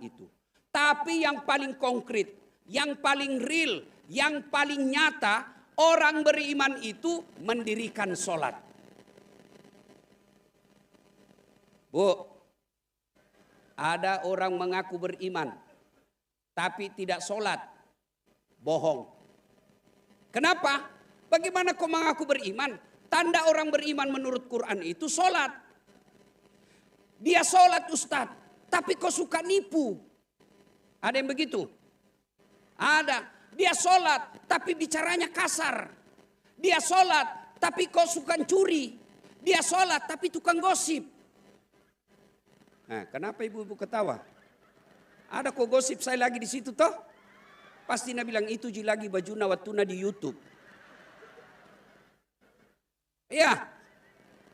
itu. Tapi yang paling konkret, yang paling real, yang paling nyata, orang beriman itu mendirikan sholat. Bu, ada orang mengaku beriman, tapi tidak sholat. Bohong. Kenapa? Bagaimana kau mengaku beriman? Tanda orang beriman menurut Quran itu sholat. Dia sholat Ustadz, tapi kau suka nipu. Ada yang begitu? Ada. Dia sholat, tapi bicaranya kasar. Dia sholat, tapi kau suka curi. Dia sholat, tapi tukang gosip. Nah, kenapa ibu-ibu ketawa? Ada kok gosip saya lagi di situ toh? Pasti Nabi bilang itu lagi bajuna watuna di YouTube. Ya,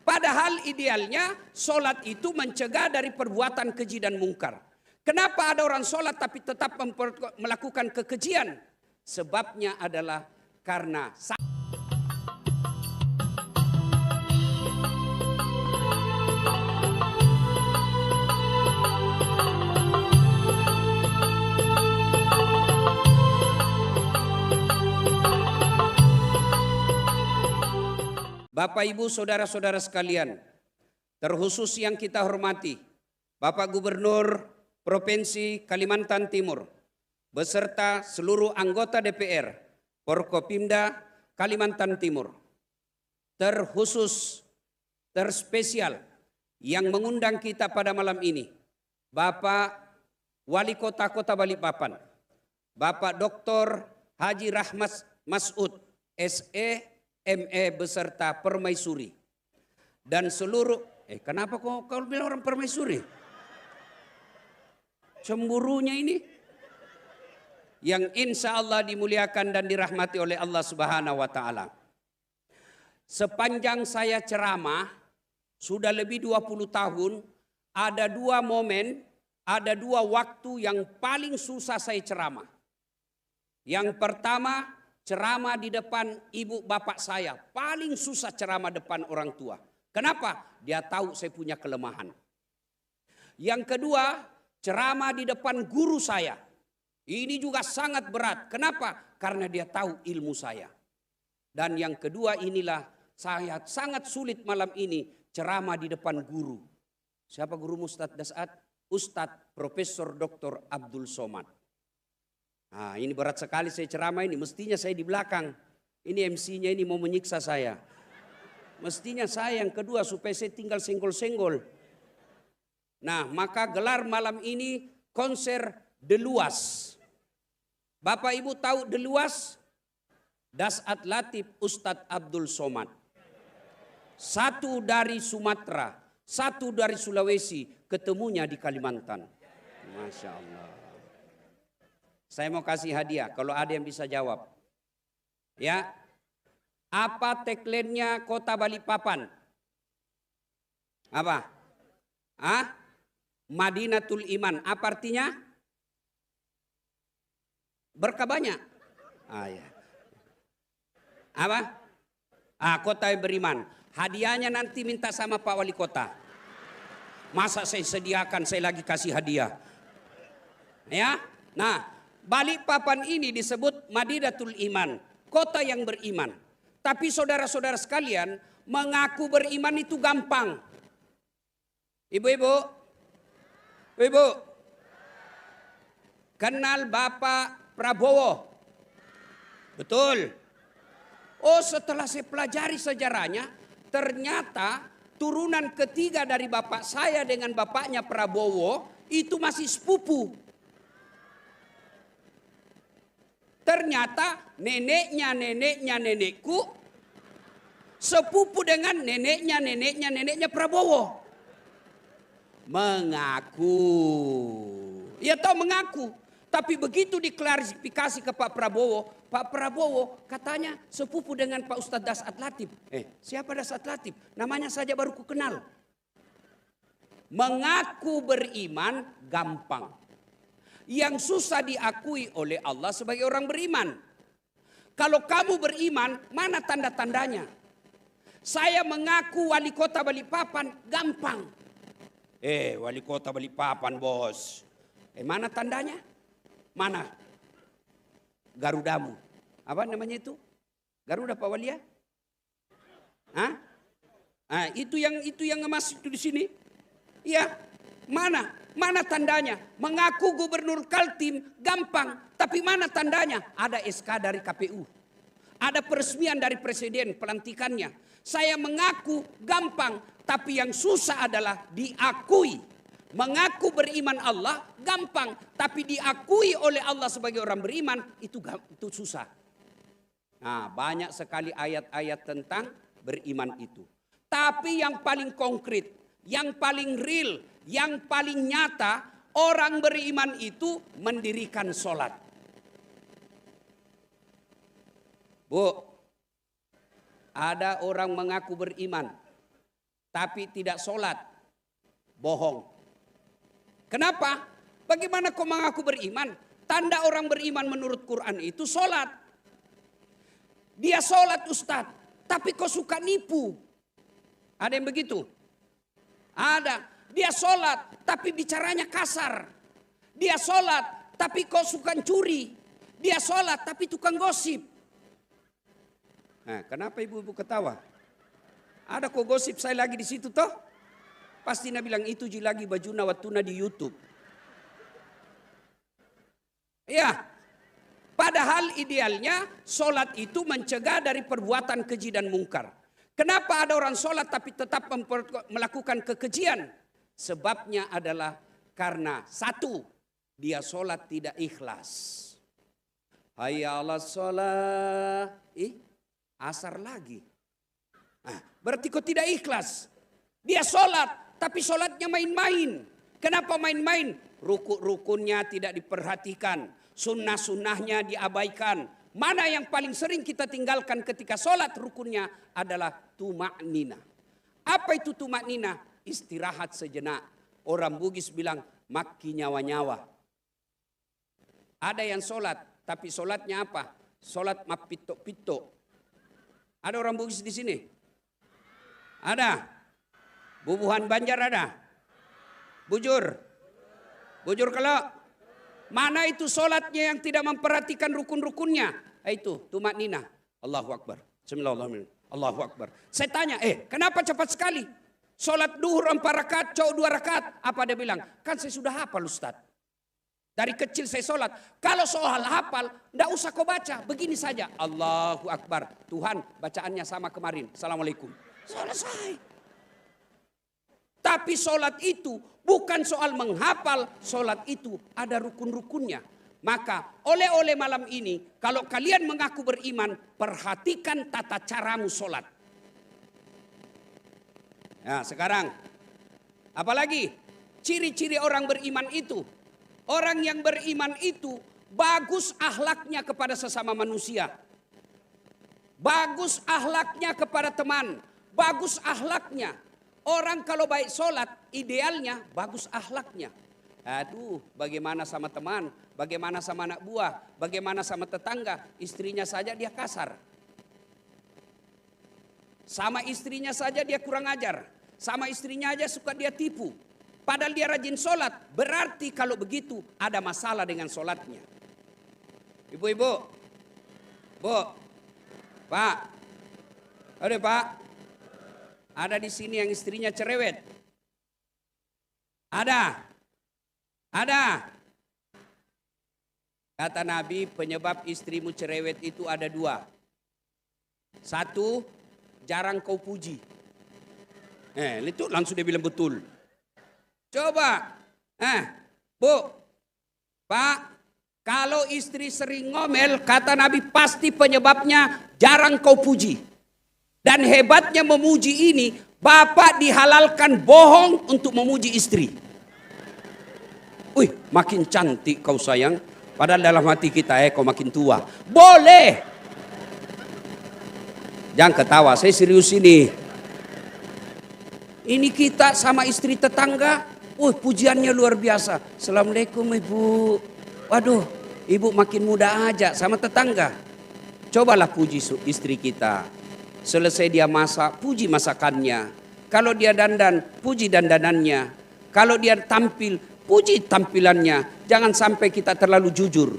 padahal idealnya sholat itu mencegah dari perbuatan keji dan mungkar. Kenapa ada orang sholat tapi tetap melakukan kekejian? Sebabnya adalah karena Bapak, Ibu, saudara-saudara sekalian, terkhusus yang kita hormati, Bapak Gubernur Provinsi Kalimantan Timur, beserta seluruh anggota DPR, Forkopimda Kalimantan Timur, terkhusus, terspesial, yang mengundang kita pada malam ini, Bapak Wali Kota Kota Balikpapan, Bapak Dr. Haji Rahmat Masud, SE, ME beserta permaisuri dan seluruh kenapa kau bilang orang permaisuri? Cemburunya ini yang insya Allah dimuliakan dan dirahmati oleh Allah Subhanahu wa Ta'ala. Sepanjang saya ceramah sudah lebih 20 tahun, ada dua momen, ada dua waktu yang paling susah saya ceramah. Yang pertama, ceramah di depan ibu bapak saya. Paling susah ceramah depan orang tua. Kenapa? Dia tahu saya punya kelemahan. Yang kedua, ceramah di depan guru saya. Ini juga sangat berat. Kenapa? Karena dia tahu ilmu saya. Dan yang kedua inilah saya sangat sulit malam ini ceramah di depan guru. Siapa guru Ustadz Dasat? Ustadz Profesor Dr. Abdul Somad. Nah, ini berat sekali saya ceramah ini. Mestinya saya di belakang. Ini MC-nya ini mau menyiksa saya. Mestinya saya yang kedua supaya saya tinggal senggol-senggol. Nah, maka gelar malam ini konser Deluas. Bapak Ibu tahu Deluas? Dasat Latif Ustadz Abdul Somad. Satu dari Sumatera, satu dari Sulawesi, ketemunya di Kalimantan. Masya Allah. Saya mau kasih hadiah kalau ada yang bisa jawab. Ya. Apa tagline-nya Kota Balikpapan? Apa? Madinatul Iman. Apa artinya? Berkah banyak. Ya. Apa? Kota yang beriman. Hadiahnya nanti minta sama Pak Wali Kota. Masa saya sediakan, saya lagi kasih hadiah. Ya. Nah, Balikpapan ini disebut Madinatul Iman, kota yang beriman. Tapi saudara-saudara sekalian, mengaku beriman itu gampang. Ibu-ibu, kenal Bapak Prabowo? Betul. Oh, setelah saya pelajari sejarahnya, ternyata turunan ketiga dari bapak saya dengan bapaknya Prabowo itu masih sepupu. Ternyata neneknya sepupu dengan neneknya Prabowo. Mengaku. Ya tahu mengaku. Tapi begitu diklarifikasi ke Pak Prabowo katanya sepupu dengan Pak Ustadz Dasat Latif. Siapa Dasat Latif? Namanya saja baru ku kenal. Mengaku beriman gampang. Yang susah diakui oleh Allah sebagai orang beriman. Kalau kamu beriman, mana tanda-tandanya? Saya mengaku wali kota Balikpapan, gampang. Wali kota Balikpapan bos. Mana tandanya? Mana Garudamu? Apa namanya itu? Garuda Pak Walia? Hah? Nah, itu yang masuk di sini. Iya, mana tandanya? Mengaku gubernur Kaltim gampang, tapi mana tandanya? Ada SK dari KPU. Ada peresmian dari presiden pelantikannya. Saya mengaku gampang, tapi yang susah adalah diakui. Mengaku beriman Allah gampang, tapi diakui oleh Allah sebagai orang beriman itu susah. Nah, banyak sekali ayat-ayat tentang beriman itu. Tapi yang paling konkret, yang paling real, yang paling nyata, orang beriman itu mendirikan sholat. Bu, ada orang mengaku beriman, tapi tidak sholat, bohong. Kenapa? Bagaimana kau mengaku beriman? Tanda orang beriman menurut Quran itu sholat. Dia sholat Ustadz, tapi kau suka nipu. Ada yang begitu? Ada. Dia sholat, tapi bicaranya kasar. Dia sholat, tapi kau suka curi. Dia sholat, tapi tukang gosip. Nah, kenapa ibu-ibu ketawa? Ada kok gosip saya lagi di situ toh? Pasti Nabi bilang itu lagi bajuna watuna di YouTube. Ya, padahal idealnya sholat itu mencegah dari perbuatan keji dan mungkar. Kenapa ada orang sholat tapi tetap melakukan kekejian? Sebabnya adalah karena satu, dia sholat tidak ikhlas. Hayya 'alas sholat. Asar lagi. Nah, berarti kau tidak ikhlas. Dia sholat. Tapi sholatnya main-main. Kenapa main-main? Rukun-rukunnya tidak diperhatikan. Sunnah-sunnahnya diabaikan. Mana yang paling sering kita tinggalkan ketika sholat rukunnya adalah tuma'nina. Apa itu tuma'nina? Istirahat sejenak. Orang Bugis bilang maki nyawa-nyawa. Ada yang sholat, tapi sholatnya apa? Sholat mapito-pito. Ada orang Bugis di sini? Ada. Bubuhan Banjar ada? Bujur kalau mana itu sholatnya yang tidak memperhatikan rukun-rukunnya? Itu tumak nina. Allahu Akbar. Bismillahirrahmanirrahim. Allahu Akbar. Saya tanya, kenapa cepat sekali? Sholat duhur 4 rakaat, cowok 2 rakaat. Apa dia bilang? Kan saya sudah hafal Ustaz. Dari kecil saya sholat. Kalau soal hafal, tidak usah kau baca. Begini saja. Allahu Akbar. Tuhan bacaannya sama kemarin. Assalamualaikum. Selesai. Tapi sholat itu bukan soal menghafal, sholat itu ada rukun-rukunnya. Maka oleh malam ini, kalau kalian mengaku beriman, perhatikan tata caramu sholat. Nah sekarang, apalagi ciri-ciri orang beriman itu. Orang yang beriman itu bagus akhlaknya kepada sesama manusia. Bagus akhlaknya kepada teman, bagus akhlaknya. Orang kalau baik sholat, idealnya bagus akhlaknya. Aduh, bagaimana sama teman, bagaimana sama anak buah, bagaimana sama tetangga, istrinya saja dia kasar. Sama istrinya saja dia kurang ajar, sama istrinya aja suka dia tipu. Padahal dia rajin sholat, berarti kalau begitu ada masalah dengan sholatnya. Ibu-ibu, Bu, Pak, ada Pak. Ada di sini yang istrinya cerewet? Ada. Kata Nabi, penyebab istrimu cerewet itu ada 2. 1, jarang kau puji. Itu langsung dia bilang betul. Coba, Bu, Pak, kalau istri sering ngomel, kata Nabi pasti penyebabnya jarang kau puji. Dan hebatnya memuji ini, bapak dihalalkan bohong untuk memuji istri. Wih, makin cantik kau sayang. Padahal dalam hati kita, kau makin tua. Boleh. Jangan ketawa, saya serius ini. Ini kita sama istri tetangga, pujiannya luar biasa. Assalamualaikum ibu. Waduh, ibu makin muda aja sama tetangga. Cobalah puji istri kita. Selesai dia masak, puji masakannya. Kalau dia dandan, puji dandanannya. Kalau dia tampil, puji tampilannya. jangan sampai kita terlalu jujur.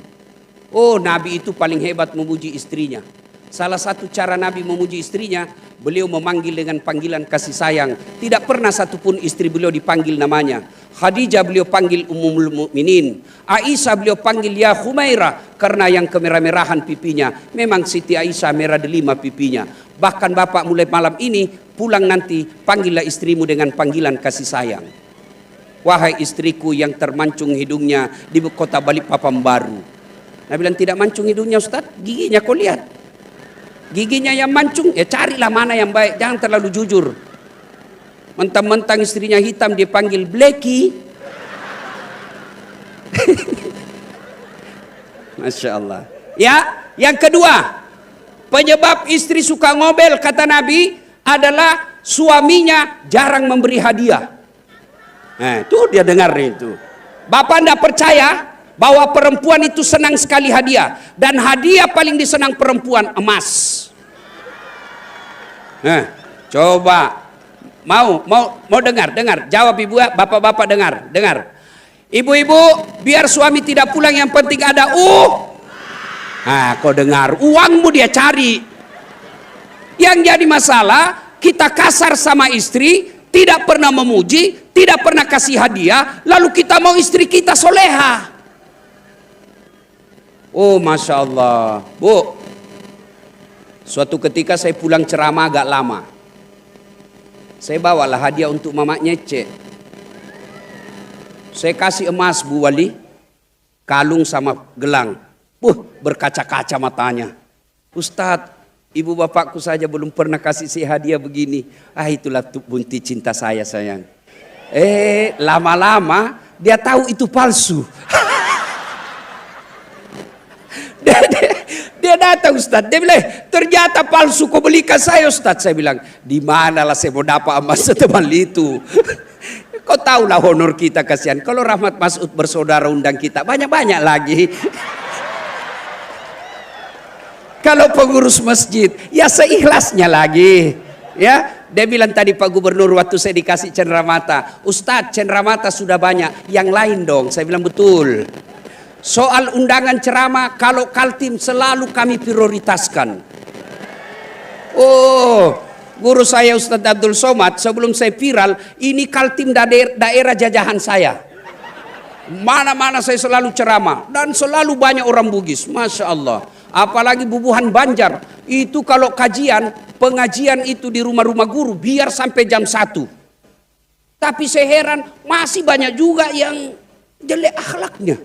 Oh, Nabi itu paling hebat memuji istrinya. Salah satu cara Nabi memuji istrinya, beliau memanggil dengan panggilan kasih sayang. Tidak pernah satupun istri beliau dipanggil namanya. Khadijah beliau panggil Ummul Mukminin. Aisyah beliau panggil ya Humairah, karena yang kemerah-merahan pipinya. Memang Siti Aisyah merah delima pipinya. Bahkan bapak mulai malam ini pulang nanti, panggillah istrimu dengan panggilan kasih sayang. Wahai istriku yang termancung hidungnya di kota Balikpapan baru. Nabi bilang, tidak mancung hidungnya Ustaz, giginya kau lihat. Giginya yang mancung, ya carilah mana yang baik, jangan terlalu jujur. Mentang-mentang istrinya hitam dia panggil Blacky. Masya Allah. Ya, yang kedua, penyebab istri suka ngobel kata Nabi adalah suaminya jarang memberi hadiah. Nah, itu dia dengar itu. Bapak tidak percaya bahwa perempuan itu senang sekali hadiah, dan hadiah paling disenang perempuan emas. Nah, coba mau dengar, jawab ibu, bapak-bapak dengar. Ibu-ibu, biar suami tidak pulang yang penting ada Nah, kau dengar, uangmu dia cari. Yang jadi masalah, kita kasar sama istri, tidak pernah memuji, tidak pernah kasih hadiah, lalu kita mau istri kita soleha. Oh, Masya Allah. Bu, suatu ketika saya pulang ceramah agak lama. Saya bawalah hadiah untuk Mama Nyece. Saya kasih emas Bu Wali, kalung sama gelang. Berkaca-kaca matanya. Ustadz, ibu bapakku saja belum pernah kasih saya hadiah begini. Itulah bunti cinta saya sayang. Lama-lama dia tahu itu palsu. Dia datang Ustaz, dia bilang, ternyata palsu, kau belikan saya Ustaz. Saya bilang, di manalah saya mau dapat emas setebal itu. Kau tahulah honor kita, kasihan. Kalau Rahmat Masud bersaudara undang kita, banyak-banyak lagi. Kalau pengurus masjid, ya seikhlasnya lagi. Ya, dia bilang tadi Pak Gubernur waktu saya dikasih cenderamata, Ustaz cenderamata sudah banyak, yang lain dong. Saya bilang betul. Soal undangan ceramah, kalau Kaltim selalu kami prioritaskan. Oh, guru saya Ustadz Abdul Somad, sebelum saya viral, ini Kaltim daerah jajahan saya. Mana-mana saya selalu ceramah, dan selalu banyak orang Bugis, Masya Allah. Apalagi Bubuhan Banjar, itu kalau pengajian itu di rumah-rumah guru, biar sampai jam 1. Tapi saya heran, masih banyak juga yang jelek akhlaknya.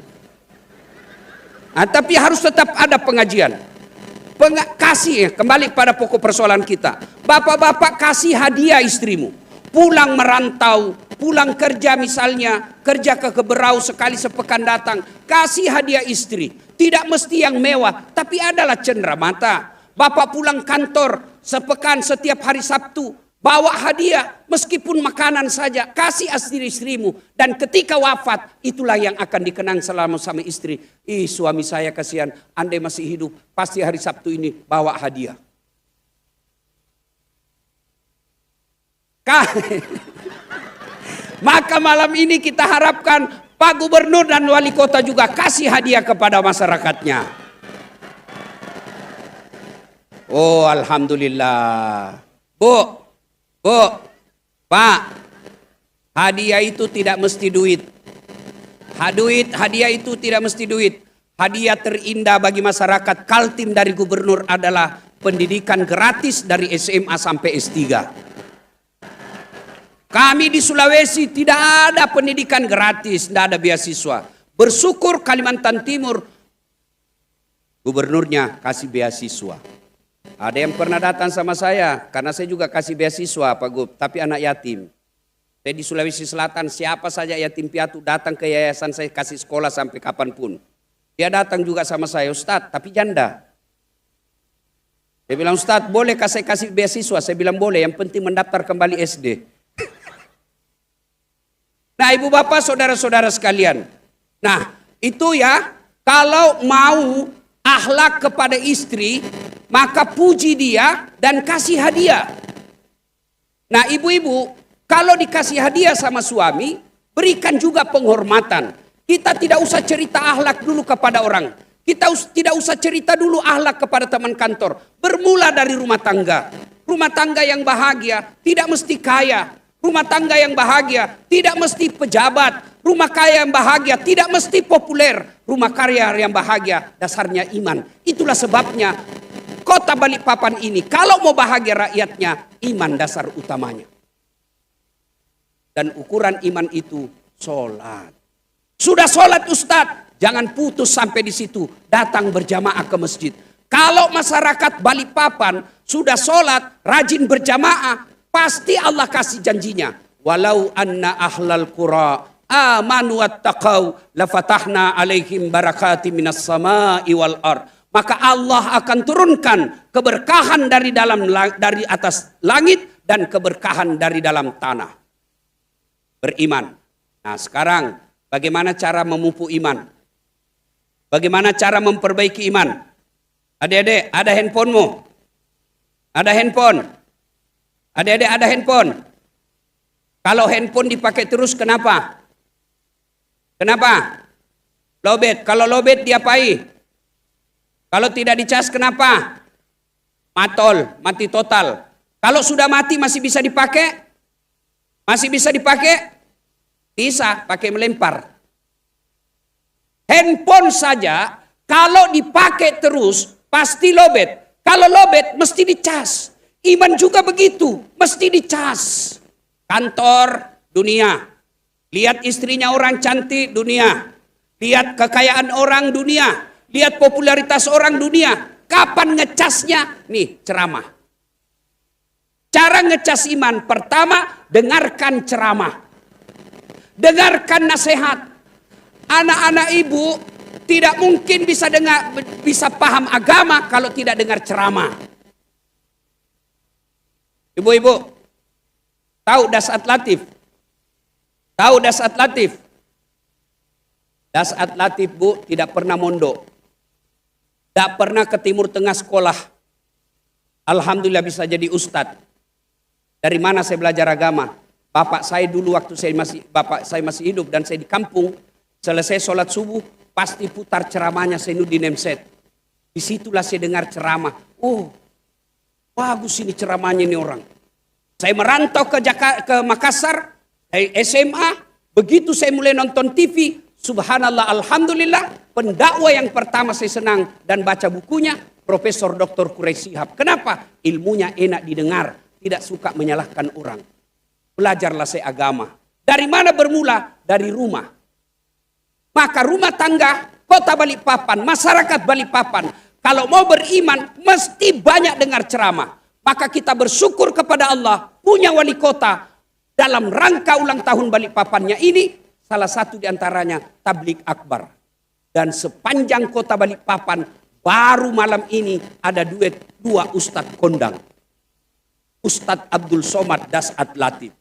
Tapi harus tetap ada pengajian. Kasih, kembali pada pokok persoalan kita. Bapak-bapak kasih hadiah istrimu. Pulang merantau, pulang kerja misalnya, kerja ke Berau sekali sepekan datang. Kasih hadiah istri. Tidak mesti yang mewah, tapi adalah cenderamata. Bapak pulang kantor sepekan setiap hari Sabtu. Bawa hadiah, meskipun makanan saja, kasih istrimu. Dan ketika wafat, itulah yang akan dikenang selama sama istri. Suami saya kasihan, andai masih hidup, pasti hari Sabtu ini bawa hadiah. Maka malam ini kita harapkan Pak Gubernur dan Wali Kota juga kasih hadiah kepada masyarakatnya. Oh, Alhamdulillah. Bu, Pak, hadiah itu tidak mesti duit. Hadiah itu tidak mesti duit. Hadiah terindah bagi masyarakat Kaltim dari Gubernur adalah pendidikan gratis dari SMA sampai S3. Kami di Sulawesi tidak ada pendidikan gratis, tidak ada beasiswa. Bersyukur Kalimantan Timur, gubernurnya kasih beasiswa. Ada yang pernah datang sama saya, karena saya juga kasih beasiswa Pak Gub, tapi anak yatim. Saya di Sulawesi Selatan, siapa saja yatim piatu datang ke yayasan saya kasih sekolah sampai kapanpun. Dia datang juga sama saya, Ustadz, tapi janda. Dia bilang, Ustadz boleh saya kasih beasiswa? Saya bilang boleh, yang penting mendaftar kembali SD. Nah ibu bapak saudara-saudara sekalian. Nah itu ya, kalau mau akhlak kepada istri, maka puji dia dan kasih hadiah. Nah ibu-ibu, kalau dikasih hadiah sama suami, berikan juga penghormatan. Kita tidak usah cerita akhlak dulu kepada orang. Kita tidak usah cerita dulu akhlak kepada teman kantor. Bermula dari rumah tangga. Rumah tangga yang bahagia tidak mesti kaya. Rumah tangga yang bahagia tidak mesti pejabat. Rumah kaya yang bahagia tidak mesti populer. Rumah kaya yang bahagia dasarnya iman. Itulah sebabnya kota Balikpapan ini kalau mau bahagia rakyatnya, iman dasar utamanya. Dan ukuran iman itu sholat. Sudah sholat Ustadz, jangan putus sampai di situ. Datang berjamaah ke masjid. Kalau masyarakat Balikpapan sudah sholat, rajin berjamaah, pasti Allah kasih janjinya. Walau anna ahlal qura amanu wattaqau lafatahna alaihim barakati minas sama'i wal ard. Maka Allah akan turunkan keberkahan dari atas langit dan keberkahan dari dalam tanah. Beriman. Nah sekarang bagaimana cara memupuk iman? Bagaimana cara memperbaiki iman? Adik-adik, ada handphonemu? Ada handphone? Adik-adik ada handphone? Kalau handphone dipakai terus kenapa? Kenapa? Lowbat. Kalau lowbat diapai? Kalau tidak dicas kenapa? Matol, mati total. Kalau sudah mati masih bisa dipakai? Masih bisa dipakai? Bisa, pakai melempar. Handphone saja kalau dipakai terus pasti lowbat. Kalau lowbat mesti dicas. Iman juga begitu, mesti dicas. Kantor, dunia. Lihat istrinya orang cantik, dunia. Lihat kekayaan orang, dunia. Lihat popularitas orang, dunia. Kapan ngecasnya? Nih, ceramah. Cara ngecas iman, pertama, dengarkan ceramah. Dengarkan nasihat. Anak-anak ibu tidak mungkin bisa paham agama kalau tidak dengar ceramah. Ibu-ibu, tahu Dasat Latif? Tahu Dasat Latif? Dasat Latif, Bu, tidak pernah mondok. Tidak pernah ke Timur Tengah sekolah. Alhamdulillah bisa jadi ustadz. Dari mana saya belajar agama? Bapak saya dulu waktu bapak saya masih hidup dan saya di kampung. Selesai sholat subuh, pasti putar ceramahnya Sainuddin Emset. Disitulah saya dengar ceramah. Oh, bagus ini ceramahnya ini orang. Saya merantau ke Makassar, dari SMA. Begitu saya mulai nonton TV, subhanallah, alhamdulillah. Pendakwa yang pertama saya senang dan baca bukunya, Profesor Dr. Quraisy Shihab. Kenapa? Ilmunya enak didengar, tidak suka menyalahkan orang. Belajarlah saya agama. Dari mana bermula? Dari rumah. Maka rumah tangga, kota Balikpapan, masyarakat Balikpapan, kalau mau beriman, mesti banyak dengar ceramah. Maka kita bersyukur kepada Allah, punya wali kota, dalam rangka ulang tahun Balikpapannya ini, salah satu diantaranya tablik akbar. Dan sepanjang kota Balikpapan, baru malam ini ada dua ustadz kondang. Ustadz Abdul Somad Dasat Latif.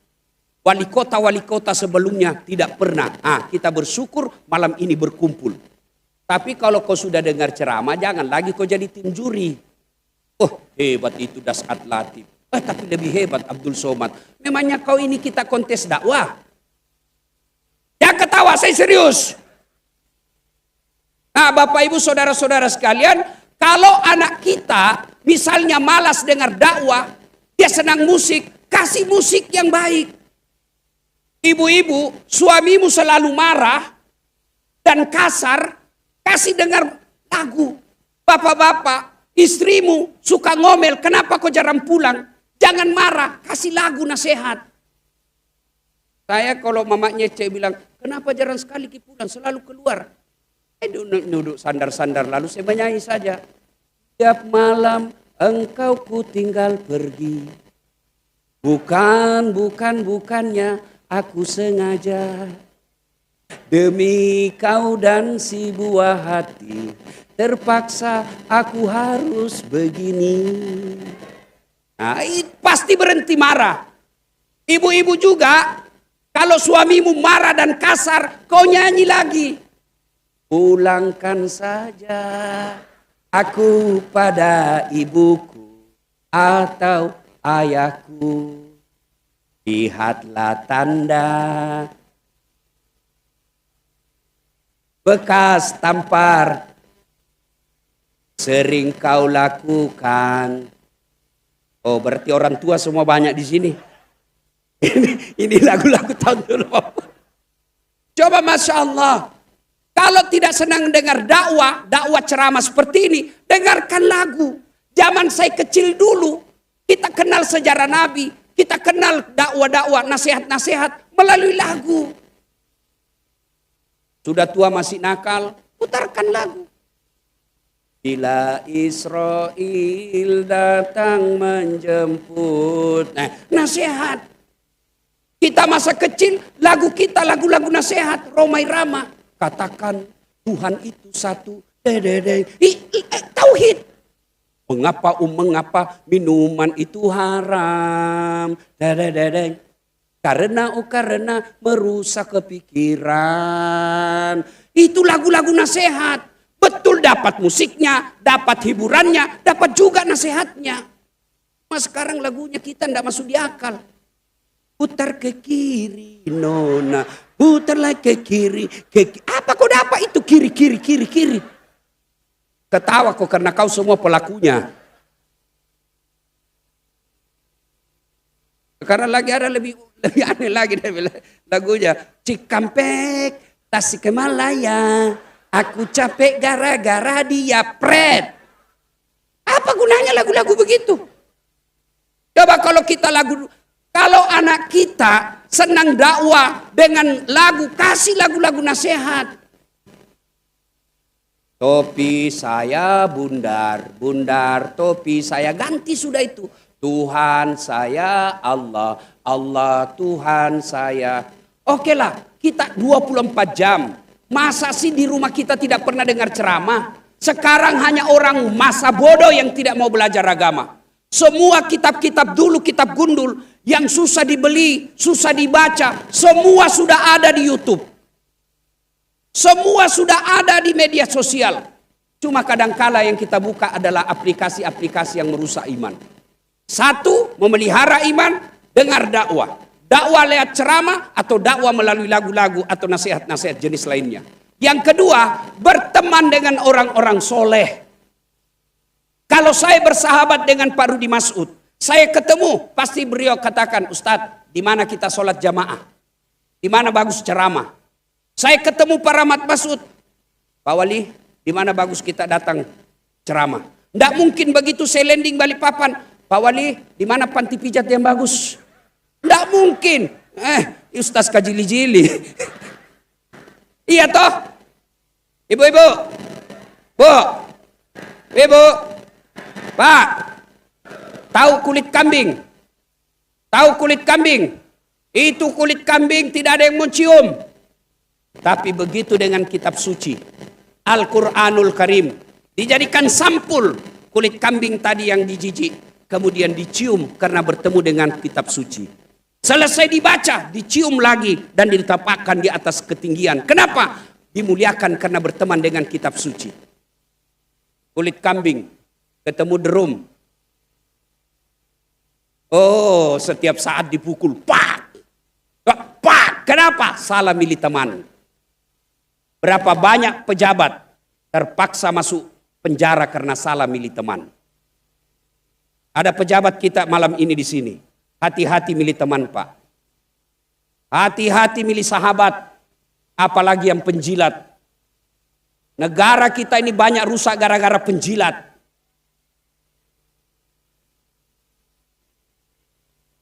Wali kota sebelumnya tidak pernah. Kita bersyukur malam ini berkumpul. Tapi kalau kau sudah dengar ceramah, jangan lagi kau jadi tim juri. Oh, hebat itu Dasat Latif. Tapi lebih hebat Abdul Somad. Memangnya kau ini kita kontes dakwah? Jangan ketawa, saya serius. Nah, Bapak Ibu saudara-saudara sekalian, kalau anak kita misalnya malas dengar dakwah, dia senang musik, kasih musik yang baik. Ibu-ibu, suamimu selalu marah dan kasar, kasih dengar lagu. Bapak-bapak, istrimu suka ngomel, kenapa kau jarang pulang? Jangan marah, kasih lagu nasihat. Saya kalau mamanya cek bilang, kenapa jarang sekali pulang, selalu keluar. Duduk sandar-sandar, lalu saya menyanyi saja. Tiap malam engkau ku tinggal pergi. Bukannya aku sengaja. Demi kau dan si buah hati, terpaksa aku harus begini. Nah, pasti berhenti marah. Ibu-ibu juga, kalau suamimu marah dan kasar, kau nyanyi lagi. Pulangkan saja aku pada ibuku atau ayahku. Lihatlah tanda. bekas tampar sering kau lakukan. Oh, berarti orang tua semua banyak di sini. Ini lagu-lagu tahun dulu. Coba Masya Allah. Kalau tidak senang dengar dakwah ceramah seperti ini, dengarkan lagu. Zaman saya kecil dulu, kita kenal sejarah Nabi, kita kenal dakwah-dakwah, nasihat-nasihat melalui lagu. Sudah tua masih nakal, putarkan lagu. Bila Israel datang menjemput. Nah, nasihat. Kita masa kecil, lagu kita lagu-lagu nasihat, Romai Rama. Katakan Tuhan itu satu. Tauhid. Mengapa minuman itu haram? Karena merusak kepikiran. Itu lagu-lagu nasihat. Betul dapat musiknya, dapat hiburannya, dapat juga nasihatnya. Mas sekarang lagunya kita tidak masuk di akal. Putar ke kiri, nona. Putar lagi ke kiri. Apa kau dapat itu kiri. Ketawa kau karena kau semua pelakunya. Sekarang lagi ada lebih aneh lagi lagunya. Cikampek, Tasikmalaya. Aku capek gara-gara dia pret. Apa gunanya lagu-lagu begitu? Coba kalau kalau anak kita senang dakwah dengan lagu, kasih lagu-lagu nasihat. Topi saya bundar, topi saya ganti sudah itu. Tuhan saya Allah, Allah Tuhan saya. Oke lah, kita 24 jam. Masa sih di rumah kita tidak pernah dengar ceramah? Sekarang hanya orang masa bodoh yang tidak mau belajar agama. Semua kitab-kitab dulu, kitab gundul yang susah dibeli, susah dibaca, semua sudah ada di YouTube. Semua sudah ada di media sosial. Cuma kadangkala yang kita buka adalah aplikasi-aplikasi yang merusak iman. Satu, memelihara iman, dengar dakwah. Dakwah lewat ceramah atau dakwah melalui lagu-lagu atau nasihat-nasihat jenis lainnya. Yang kedua, berteman dengan orang-orang soleh. Kalau saya bersahabat dengan Pak Rudi Mas'ud, saya ketemu, pasti beliau katakan, Ustadz, di mana kita sholat jamaah? Di mana bagus ceramah? Saya ketemu Pak Rahmat Mas'ud, Pak Wali, di mana bagus kita datang ceramah? Tidak mungkin begitu saya landing Balikpapan, Pak Wali, di mana panti pijat yang bagus? Tidak mungkin. Ustaz kajili-jili. Iya toh? Ibu-ibu. Bu. Ibu. Pak. Tahu kulit kambing? Tahu kulit kambing? Itu kulit kambing tidak ada yang mencium. Tapi begitu dengan kitab suci. Al-Quranul Karim. Dijadikan sampul kulit kambing tadi yang dijijik. Kemudian dicium karena bertemu dengan kitab suci. Selesai dibaca, dicium lagi dan diletakkan di atas ketinggian. Kenapa? Dimuliakan karena berteman dengan kitab suci. Kulit kambing, ketemu derum. Oh, setiap saat dipukul. Pak! Pak! Kenapa? Salah milih teman. Berapa banyak pejabat terpaksa masuk penjara karena salah milih teman. Ada pejabat kita malam ini di sini. Hati-hati milih teman, Pak. Hati-hati milih sahabat. Apalagi yang penjilat. Negara kita ini banyak rusak gara-gara penjilat.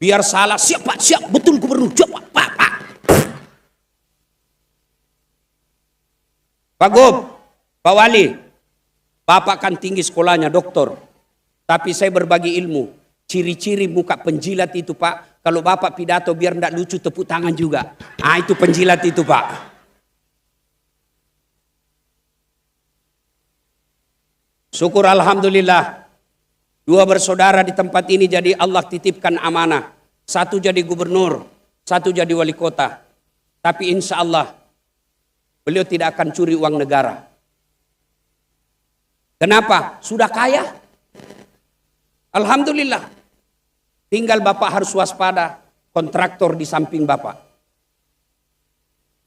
Biar salah, siap Pak, siap. Betul gubernur, coba Pak. Pak Gub, Pak Wali. Bapak kan tinggi sekolahnya, doktor. Tapi saya berbagi ilmu. Ciri-ciri muka penjilat itu Pak. Kalau Bapak pidato biar tidak lucu tepuk tangan juga. Itu penjilat itu Pak. Syukur Alhamdulillah. Dua bersaudara di tempat ini jadi Allah titipkan amanah. Satu jadi gubernur. Satu jadi wali kota. Tapi insya Allah beliau tidak akan curi uang negara. Kenapa? Sudah kaya. Alhamdulillah. Tinggal Bapak harus waspada kontraktor di samping Bapak.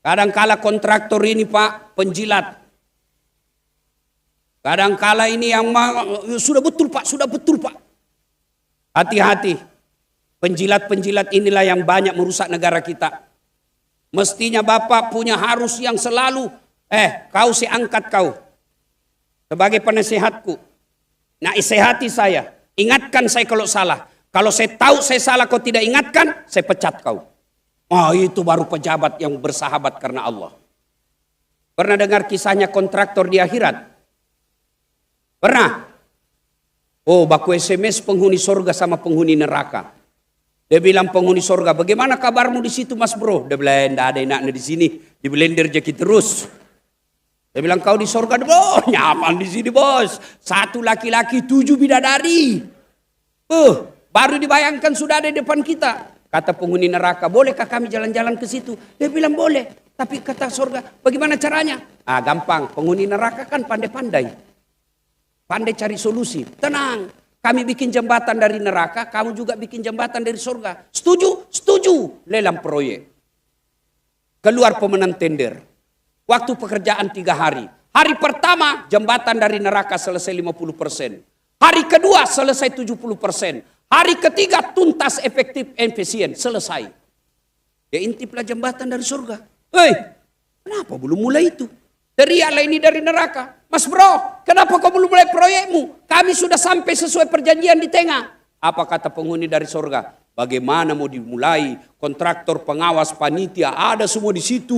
Kadangkala kontraktor ini Pak, penjilat. Kadangkala ini yang sudah betul Pak, sudah betul Pak. Hati-hati. Penjilat-penjilat inilah yang banyak merusak negara kita. Mestinya Bapak punya harus yang selalu, kau saya angkat kau. Sebagai penasehatku. Nah, isehati saya. Ingatkan saya kalau salah. Kalau saya tahu saya salah kau tidak ingatkan, saya pecat kau. Oh, itu baru pejabat yang bersahabat karena Allah. Pernah dengar kisahnya kontraktor di akhirat? Pernah? Oh, baku SMS penghuni surga sama penghuni neraka. Dia bilang penghuni surga, bagaimana kabarmu di situ Mas Bro? Dia bilang, tidak ada enaknya di sini, di blender jeki terus. Dia bilang, kau di surga, oh nyaman di sini bos. 1 laki-laki 7 bidadari. Baru dibayangkan sudah ada di depan kita. Kata penghuni neraka, bolehkah kami jalan-jalan ke situ? Dia bilang boleh. Tapi kata surga, bagaimana caranya? Gampang, penghuni neraka kan pandai-pandai. Pandai cari solusi. Tenang, kami bikin jembatan dari neraka, kamu juga bikin jembatan dari surga. Setuju? Setuju. Lelang proyek. Keluar pemenang tender. Waktu pekerjaan 3 hari. Hari pertama jembatan dari neraka selesai 50%. Hari kedua selesai 70%. Hari ketiga tuntas efektif efisien. Selesai. Ya intiplah jembatan dari surga. Kenapa belum mulai itu? Teriaklah ini dari neraka. Mas Bro, kenapa kau belum mulai proyekmu? Kami sudah sampai sesuai perjanjian di tengah. Apa kata penghuni dari surga? Bagaimana mau dimulai? Kontraktor, pengawas, panitia, ada semua di situ.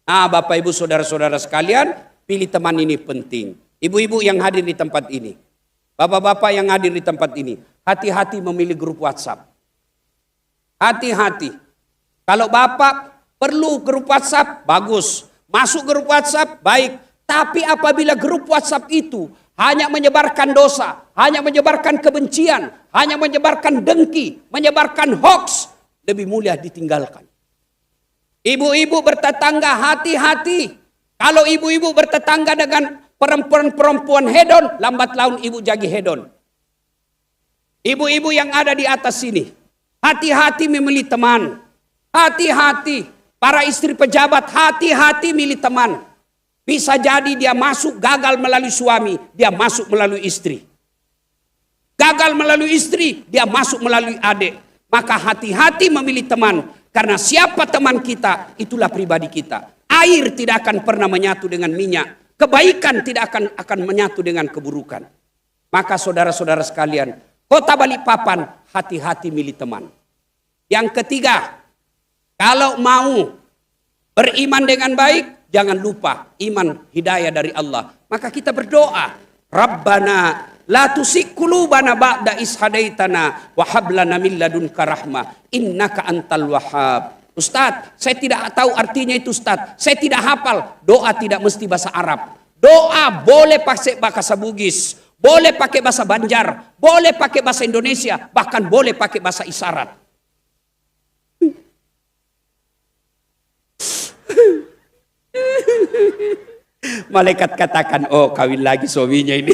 Bapak ibu saudara-saudara sekalian, pilih teman ini penting. Ibu-ibu yang hadir di tempat ini. Bapak-bapak yang hadir di tempat ini. Hati-hati memilih grup WhatsApp. Hati-hati. Kalau bapak perlu grup WhatsApp, bagus. Masuk grup WhatsApp, baik. Tapi apabila grup WhatsApp itu hanya menyebarkan dosa, hanya menyebarkan kebencian, hanya menyebarkan dengki, menyebarkan hoax, lebih mulia ditinggalkan. Ibu-ibu bertetangga, hati-hati. Kalau ibu-ibu bertetangga dengan perempuan-perempuan hedon, lambat laun ibu jadi hedon. Ibu-ibu yang ada di atas sini, hati-hati memilih teman. Hati-hati. Para istri pejabat, hati-hati milih teman. Bisa jadi dia masuk gagal melalui suami, dia masuk melalui istri. Gagal melalui istri, dia masuk melalui adik. Maka hati-hati memilih teman. Karena siapa teman kita, itulah pribadi kita. Air tidak akan pernah menyatu dengan minyak. Kebaikan tidak akan menyatu dengan keburukan. Maka saudara-saudara sekalian, Kota Balikpapan, hati-hati milih teman. Yang ketiga, kalau mau beriman dengan baik, jangan lupa iman hidayah dari Allah. Maka kita berdoa, Rabbana la tusik qulubana ba'da is hadaitana wa hab lana min ladunka rahmah innaka antal wahhab. Ustaz, saya tidak tahu artinya itu Ustaz. Saya tidak hafal. Doa tidak mesti bahasa Arab. Doa boleh pakai bahasa Bugis, boleh pakai bahasa Banjar, boleh pakai bahasa Indonesia, bahkan boleh pakai bahasa isyarat. Malaikat katakan, oh kawin lagi suaminya ini.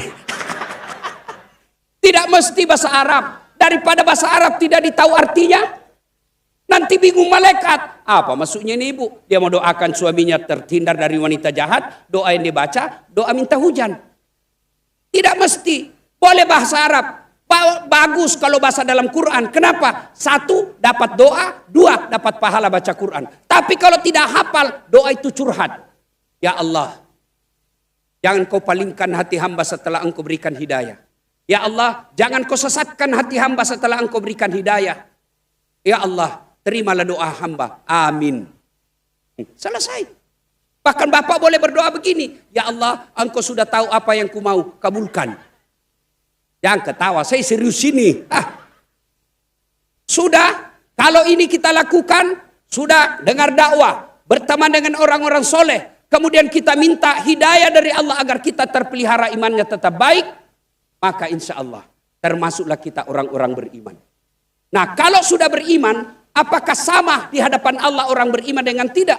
Tidak mesti bahasa Arab. Daripada bahasa Arab tidak ditahu artinya, nanti bingung malaikat. Apa maksudnya ini ibu? Dia mau doakan suaminya terhindar dari wanita jahat. Doa yang dibaca, doa minta hujan. Tidak mesti. Boleh bahasa Arab. Bagus kalau bahasa dalam Quran. Kenapa? 1, dapat doa. 2, dapat pahala baca Quran. Tapi kalau tidak hafal, doa itu curhat. Ya Allah, jangan kau palingkan hati hamba setelah engkau berikan hidayah. Ya Allah, jangan kau sesatkan hati hamba setelah engkau berikan hidayah. Ya Allah, terimalah doa hamba. Amin. Selesai. Bahkan bapak boleh berdoa begini. Ya Allah, engkau sudah tahu apa yang ku mau. Kabulkan. Jangan ketawa, saya serius ini. Sudah, kalau ini kita lakukan, sudah dengar dakwah. Berteman dengan orang-orang soleh. Kemudian kita minta hidayah dari Allah agar kita terpelihara imannya tetap baik. Maka insya Allah termasuklah kita orang-orang beriman. Nah kalau sudah beriman, apakah sama di hadapan Allah orang beriman dengan tidak?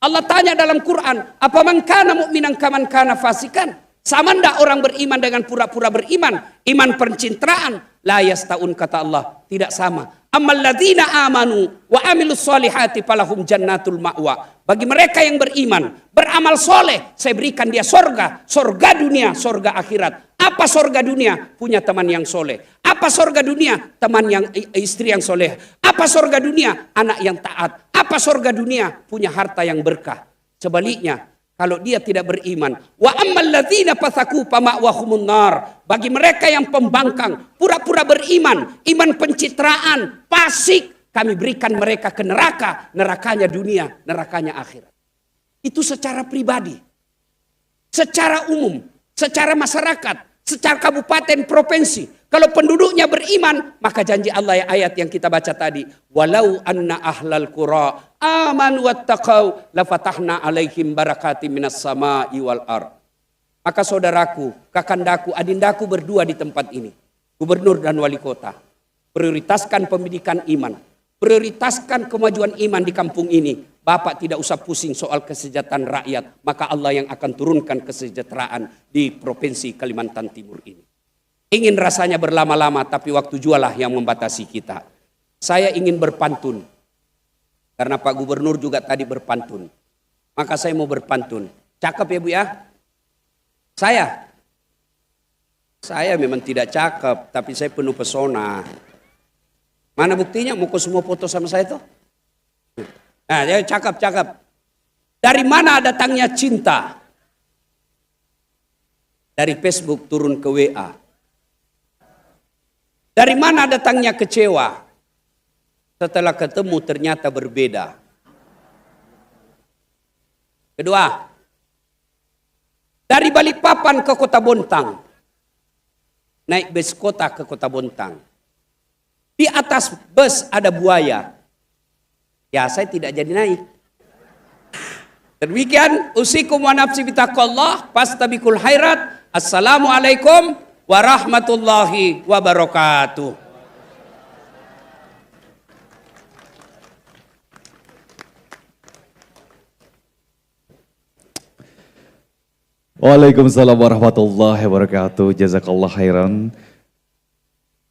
Allah tanya dalam Quran, apa man kana mu'minan kaman kana fasikan? Sama ndak orang beriman dengan pura-pura beriman? Iman pencitraan? La yastaun kata Allah, tidak sama. Ammal ladzina amanu wa amilus solihati falahum jannatul ma'wa. Bagi mereka yang beriman, beramal soleh, saya berikan dia sorga. Sorga dunia, sorga akhirat. Apa sorga dunia? Punya teman yang soleh. Apa sorga dunia? Teman yang istri yang soleh. Apa sorga dunia? Anak yang taat. Apa sorga dunia? Punya harta yang berkah. Sebaliknya, kalau dia tidak beriman, wa ammal ladzina fasaku fama'wahumun nar. Bagi mereka yang pembangkang, pura-pura beriman, iman pencitraan, fasik, kami berikan mereka ke neraka, nerakanya dunia, nerakanya akhirat. Itu secara pribadi, secara umum, secara masyarakat, secara kabupaten, provinsi. Kalau penduduknya beriman, maka janji Allah ya ayat yang kita baca tadi. Walau anna ahlal qura amanu wattaqau lafatahna alaihim barakatim minas sama'i wal ard. Maka saudaraku, kakandaku, adindaku berdua di tempat ini. Gubernur dan wali kota. Prioritaskan pendidikan iman. Prioritaskan kemajuan iman di kampung ini. Bapak tidak usah pusing soal kesejahteraan rakyat. Maka Allah yang akan turunkan kesejahteraan di Provinsi Kalimantan Timur ini. Ingin rasanya berlama-lama tapi waktu jualah yang membatasi kita. Saya ingin berpantun. Karena Pak Gubernur juga tadi berpantun. Maka saya mau berpantun. Cakep ya Bu ya? Saya memang tidak cakep. Tapi saya penuh pesona. Mana buktinya? Mau semua foto sama saya tuh? Nah, ya cakep. Dari mana datangnya cinta? Dari Facebook turun ke WA. Dari mana datangnya kecewa? Setelah ketemu ternyata berbeda. Kedua, dari Balikpapan ke Kota Bontang. Naik bus kota ke Kota Bontang. Di atas bus ada buaya. Ya saya tidak jadi naik. Demikian usikum wa nafsi bitaqallah fastabiqul khairat. Assalamualaikum warahmatullahi wabarakatuh. Waalaikumsalam warahmatullahi wabarakatuh. Jazakallah khairan.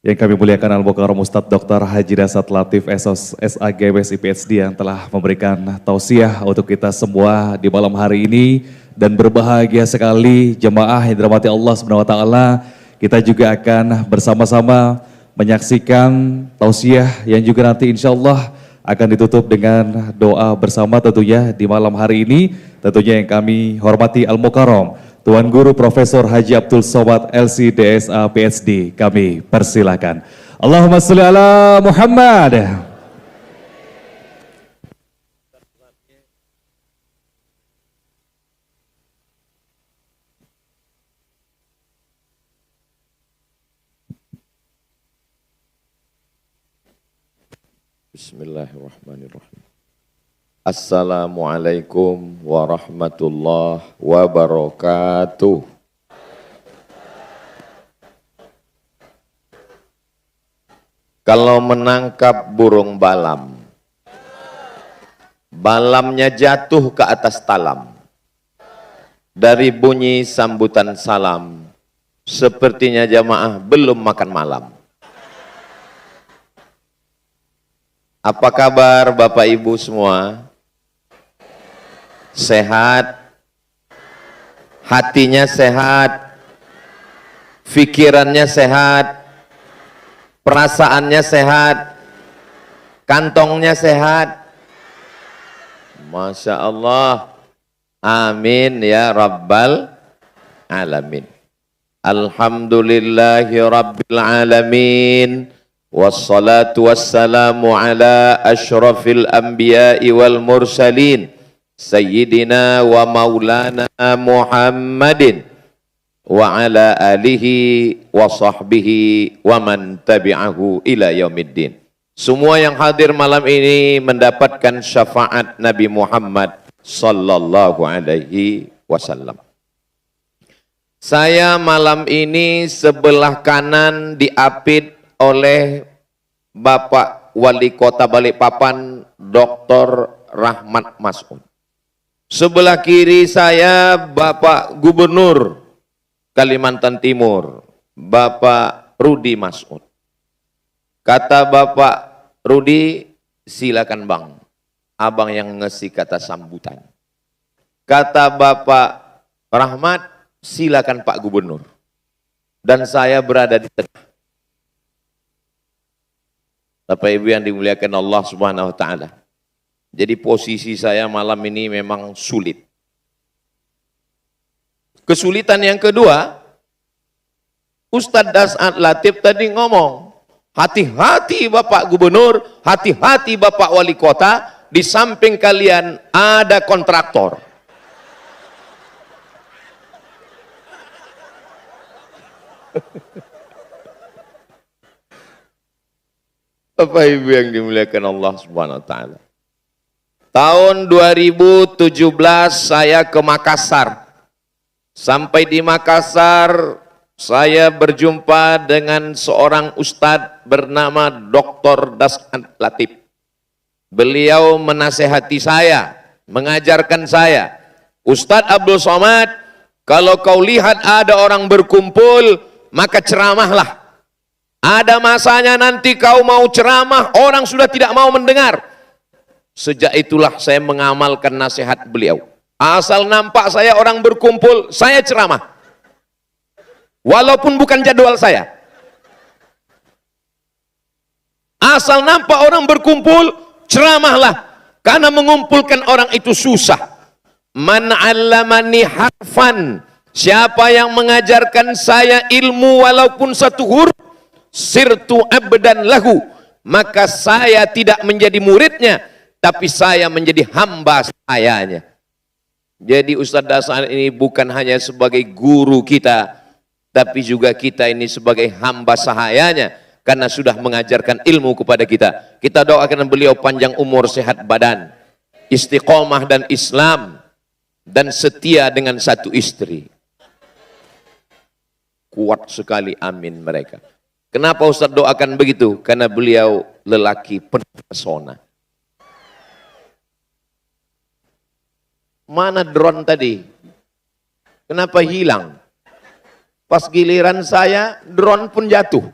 Yang kami muliakan Al-Mukarram Ustadz Dr. Haji Dasat Latif SOS SAGWS PhD yang telah memberikan tausiah untuk kita semua di malam hari ini. Dan berbahagia sekali jemaah yang dirahmati Allah Subhanahu wa taala. Kita juga akan bersama-sama menyaksikan tausiah yang juga nanti insya Allah akan ditutup dengan doa bersama tentunya di malam hari ini. Tentunya yang kami hormati Al-Mukarram Tuan Guru Profesor Haji Abdul Somad LC.DSA PhD, kami persilakan. Allahumma sholli ala Muhammad. Bismillahirrahmanirrahim. Assalamualaikum warahmatullahi wabarakatuh. Kalau menangkap burung balam, balamnya jatuh ke atas talam. Dari bunyi sambutan salam, sepertinya jamaah belum makan malam. Apa kabar Bapak Ibu semua? Sehat? Hatinya sehat? Pikirannya sehat? Perasaannya sehat? Kantongnya sehat? Masya Allah. Amin ya Rabbal Alamin. Alhamdulillahi Rabbil Alamin. Wassalatu wassalamu ala ashrafil anbiya'i wal mursalin Sayyidina wa maulana Muhammadin wa ala alihi wa sahbihi wa man tabi'ahu ila yaumiddin. Semua yang hadir malam ini mendapatkan syafaat Nabi Muhammad sallallahu alaihi wasallam. Saya malam ini sebelah kanan diapit oleh Bapak Wali Kota Balikpapan Dr. Rahmat Mas'ud. Sebelah kiri saya Bapak Gubernur Kalimantan Timur, Bapak Rudi Mas'ud. Kata Bapak Rudi, silakan Bang. Abang yang ngasih kata sambutan. Kata Bapak Rahmat, silakan Pak Gubernur. Dan saya berada di tengah. Bapak Ibu yang dimuliakan Allah Subhanahu wa taala. Jadi posisi saya malam ini memang sulit. Kesulitan yang kedua, Ustadz Das'ad Latif tadi ngomong, hati-hati Bapak Gubernur, hati-hati Bapak Wali Kota, di samping kalian ada kontraktor. Bapak Ibu yang dimuliakan Allah Subhanahu wa taala. Tahun 2017 saya ke Makassar. Sampai di Makassar saya berjumpa dengan seorang ustadz bernama Dr. Das'ad Latif. Beliau menasehati saya, mengajarkan saya, Ustadz Abdul Somad, kalau kau lihat ada orang berkumpul, maka ceramahlah. Ada masanya nanti kau mau ceramah, orang sudah tidak mau mendengar. Sejak itulah saya mengamalkan nasihat beliau. Asal nampak saya orang berkumpul, saya ceramah. Walaupun bukan jadwal saya. Asal nampak orang berkumpul, ceramahlah. Karena mengumpulkan orang itu susah. Man 'allamani harfan, siapa yang mengajarkan saya ilmu walaupun satu huruf, sirtu abdan lahu, maka saya tidak menjadi muridnya, tapi saya menjadi hamba sayanya. Jadi Ustadz Das'ad ini bukan hanya sebagai guru kita, tapi juga kita ini sebagai hamba sahayanya, karena sudah mengajarkan ilmu kepada kita. Kita doakan beliau panjang umur, sehat badan, istiqomah dan Islam, dan setia dengan satu istri. Kuat sekali, amin mereka. Kenapa Ustadz doakan begitu? Karena beliau lelaki penuh pesona. Mana drone tadi? Kenapa hilang? Pas giliran saya, drone pun jatuh.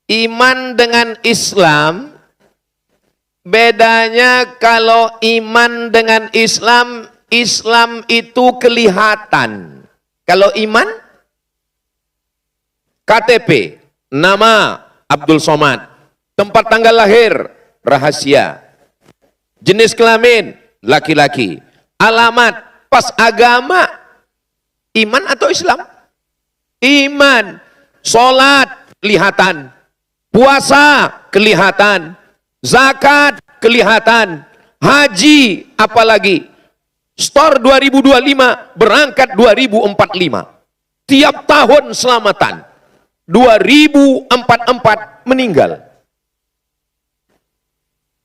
Iman dengan Islam, bedanya kalau iman dengan Islam, Islam itu kelihatan. Kalau iman, KTP, nama Abdul Somad, tempat tanggal lahir, rahasia. Jenis kelamin, laki-laki. Alamat, pas agama, iman atau Islam? Iman. Sholat, kelihatan. Puasa, kelihatan. Zakat, kelihatan. Haji, apalagi. Store 2025, berangkat 2045. Tiap tahun selamatan. 2044 meninggal.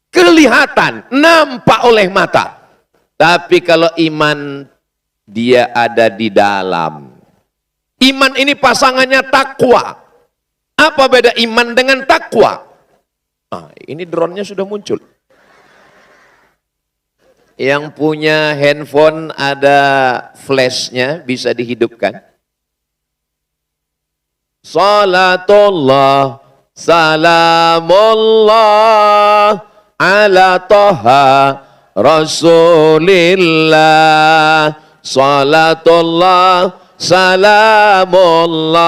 Kelihatan, nampak oleh mata. Tapi kalau iman, dia ada di dalam. Iman ini pasangannya takwa. Apa beda iman dengan takwa? Nah, ini drone-nya sudah muncul. Yang punya handphone ada flashnya, bisa dihidupkan. Salatullah, salamullah, ala toha rasulillah. Salatullah, salamullah,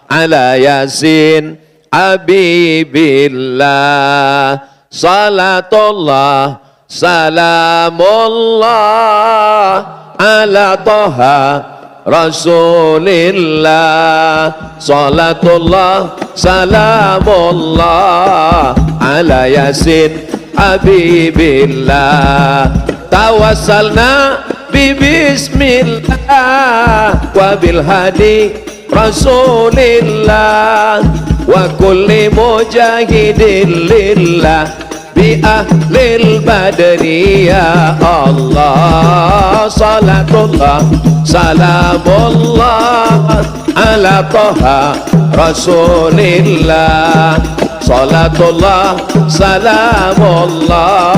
ala yasin habibillah. Salatullah, salamullah, ala toha rasulillah. Salatullah, salamullah, ala yasin habibillah. Tawassalna bismillah wa bil hadi rasulillah wa kulli mujahidin lillah bi ahlil badri ya Allah. Salatullah, salamullah, ala toha rasulillah. salatullah salamullah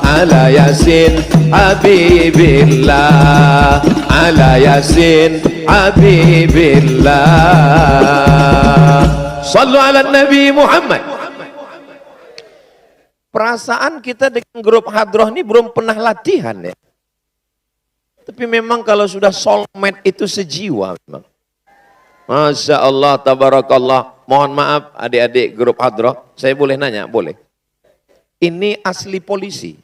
ala yasin habibillah, ala yasin habibillah, sallu ala nabi Muhammad. Perasaan kita dengan grup hadroh ini belum pernah latihan ya. Tapi memang kalau sudah soulmate itu sejiwa memang. Masya Allah, tabarakallah. Mohon maaf adik-adik grup hadroh, saya boleh nanya? Boleh. Ini asli polisi?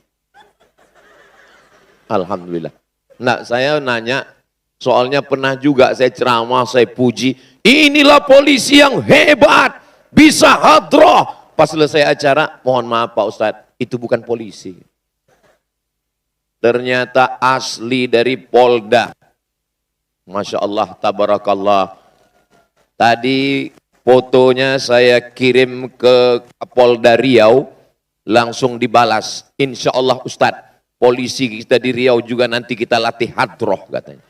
Alhamdulillah. Nah, saya nanya, soalnya pernah juga saya ceramah, saya puji, inilah polisi yang hebat, bisa hadroh. Pas selesai acara, mohon maaf Pak Ustadz, itu bukan polisi. Ternyata asli dari Polda. Masya Allah, tabarakallah. Tadi fotonya saya kirim ke Polda Riau, langsung dibalas. Insya Allah Ustadz, polisi kita di Riau juga nanti kita latih hadroh katanya.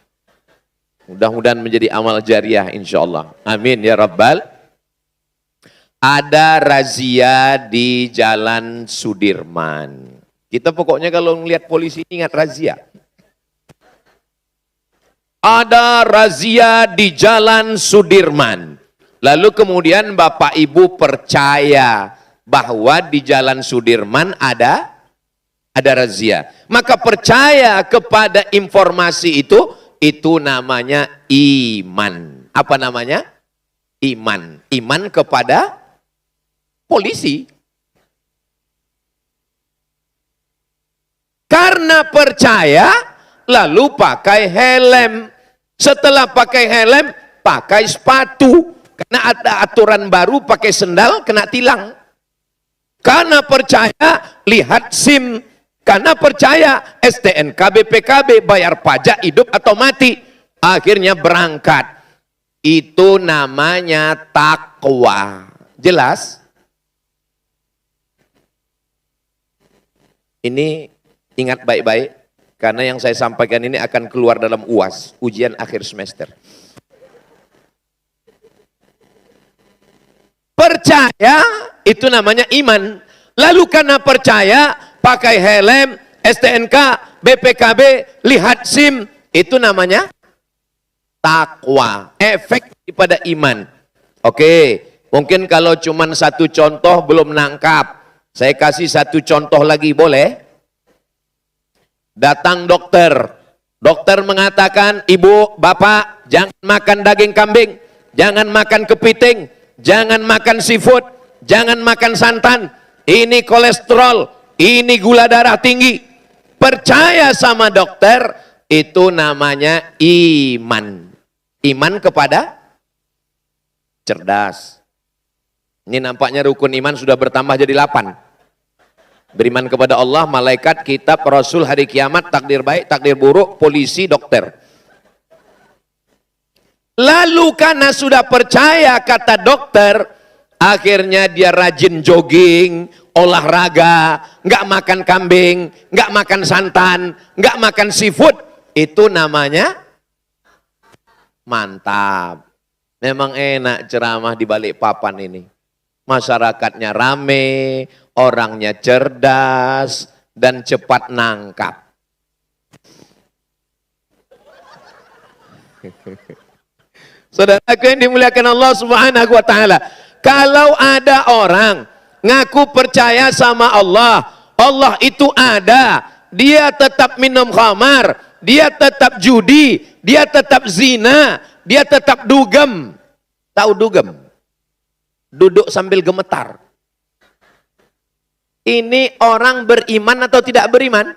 Mudah-mudahan menjadi amal jariah insya Allah. Amin ya Rabbal. Ada razia di Jalan Sudirman. Kita pokoknya kalau melihat polisi ingat razia. Ada razia di Jalan Sudirman. Lalu kemudian Bapak Ibu percaya bahwa di Jalan Sudirman ada razia. Maka percaya kepada informasi itu namanya iman. Apa namanya? Iman. Iman kepada polisi. Karena percaya, lalu pakai helm. Setelah pakai helm, pakai sepatu. Karena ada aturan baru, pakai sendal, kena tilang. Karena percaya, lihat SIM. Karena percaya, STNK, BPKB, bayar pajak, hidup atau mati. Akhirnya berangkat. Itu namanya takwa. Jelas? Ini ingat baik-baik. Karena yang saya sampaikan ini akan keluar dalam UAS, ujian akhir semester. Percaya itu namanya iman. Lalu karena percaya, pakai helm, STNK, BPKB, lihat SIM, itu namanya takwa. Efek daripada iman. Oke, mungkin kalau cuma satu contoh belum nangkap. Saya kasih satu contoh lagi, boleh? Datang dokter. Dokter mengatakan, ibu, bapak, jangan makan daging kambing, jangan makan kepiting, jangan makan seafood, jangan makan santan. Ini kolesterol, ini gula darah tinggi. Percaya sama dokter, itu namanya iman. Iman kepada cerdas. Ini nampaknya rukun iman sudah bertambah jadi 8. Beriman kepada Allah, malaikat, kitab, rasul, hari kiamat, takdir baik, takdir buruk, polisi, dokter. Lalu karena sudah percaya kata dokter, akhirnya dia rajin jogging, olahraga, nggak makan kambing, nggak makan santan, nggak makan seafood. Itu namanya mantap. Memang enak ceramah di balik papan ini. Masyarakatnya rame, orangnya cerdas, dan cepat nangkap. Saudaraku yang dimuliakan Allah Subhanahu wa taala, kalau ada orang ngaku percaya sama Allah, Allah itu ada, dia tetap minum khamar, dia tetap judi, dia tetap zina, dia tetap dugem. Tahu dugem? Duduk sambil gemetar. Ini orang beriman atau tidak beriman?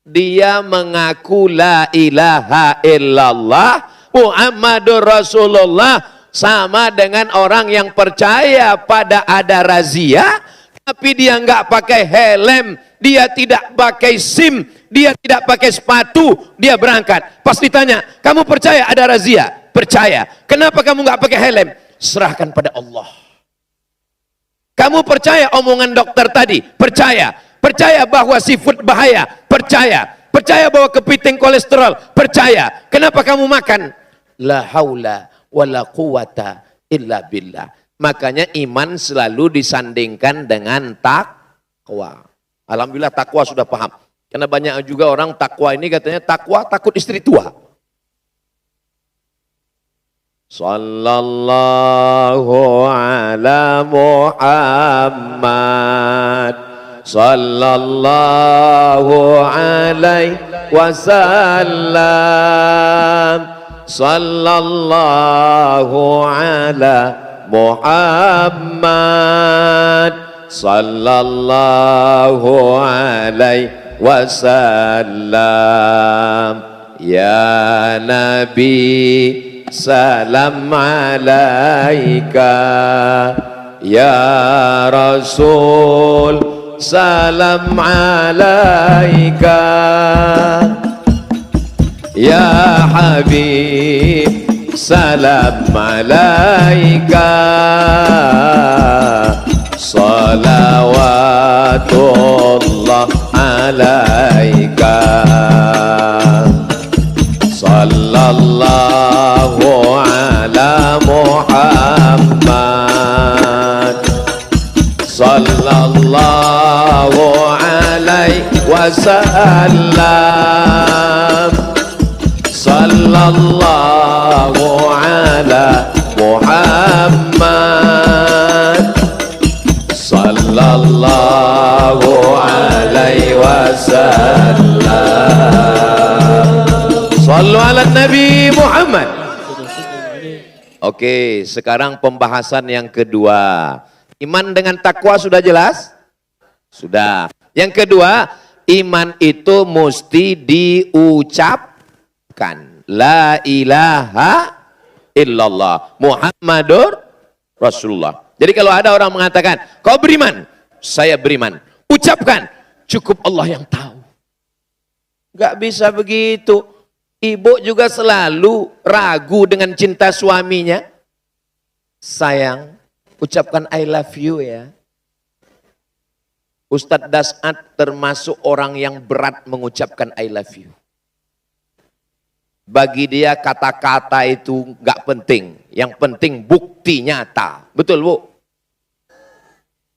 Dia mengaku la ilaha illallah Muhammadur Rasulullah, sama dengan orang yang percaya pada ada razia, tapi dia nggak pakai helm, dia tidak pakai SIM, dia tidak pakai sepatu, dia berangkat. Pas ditanya, kamu percaya ada razia? Percaya. Kenapa kamu nggak pakai helm? Serahkan pada Allah. Kamu percaya omongan dokter tadi? Percaya. Percaya bahwa seafood bahaya? Percaya. Percaya bahwa kepiting kolesterol? Percaya. Kenapa kamu makan? La haula wa la quwata illa billah. Makanya iman selalu disandingkan dengan takwa. Alhamdulillah takwa sudah paham. Karena banyak juga orang takwa ini katanya takwa takut istri tua. Sallallahu ala Muhammad. Sallallahu alaihi wasallam. Sallallahu ala Muhammad. Sallallahu alaihi wasallam. Ya Nabi salam alaika, ya Rasul salam alaika, ya Habib salam alaika, salawatullah alaika. Sallallahu ala Muhammad. Sallallahu alaihi wasallam. Sallallahu ala Muhammad. Sallallahu alaihi wasallam. Sallu ala Nabi Muhammad. Oke, sekarang pembahasan yang kedua. Iman dengan takwa sudah jelas? Sudah. Yang kedua, iman itu mesti diucapkan. La ilaha illallah Muhammadur Rasulullah. Jadi kalau ada orang mengatakan, kau beriman, saya beriman. Ucapkan, cukup Allah yang tahu. Gak bisa begitu. Ibu juga selalu ragu dengan cinta suaminya. Sayang, ucapkan I love you ya. Ustadz Das'ad termasuk orang yang berat mengucapkan I love you. Bagi dia kata-kata itu gak penting. Yang penting bukti nyata. Betul Bu?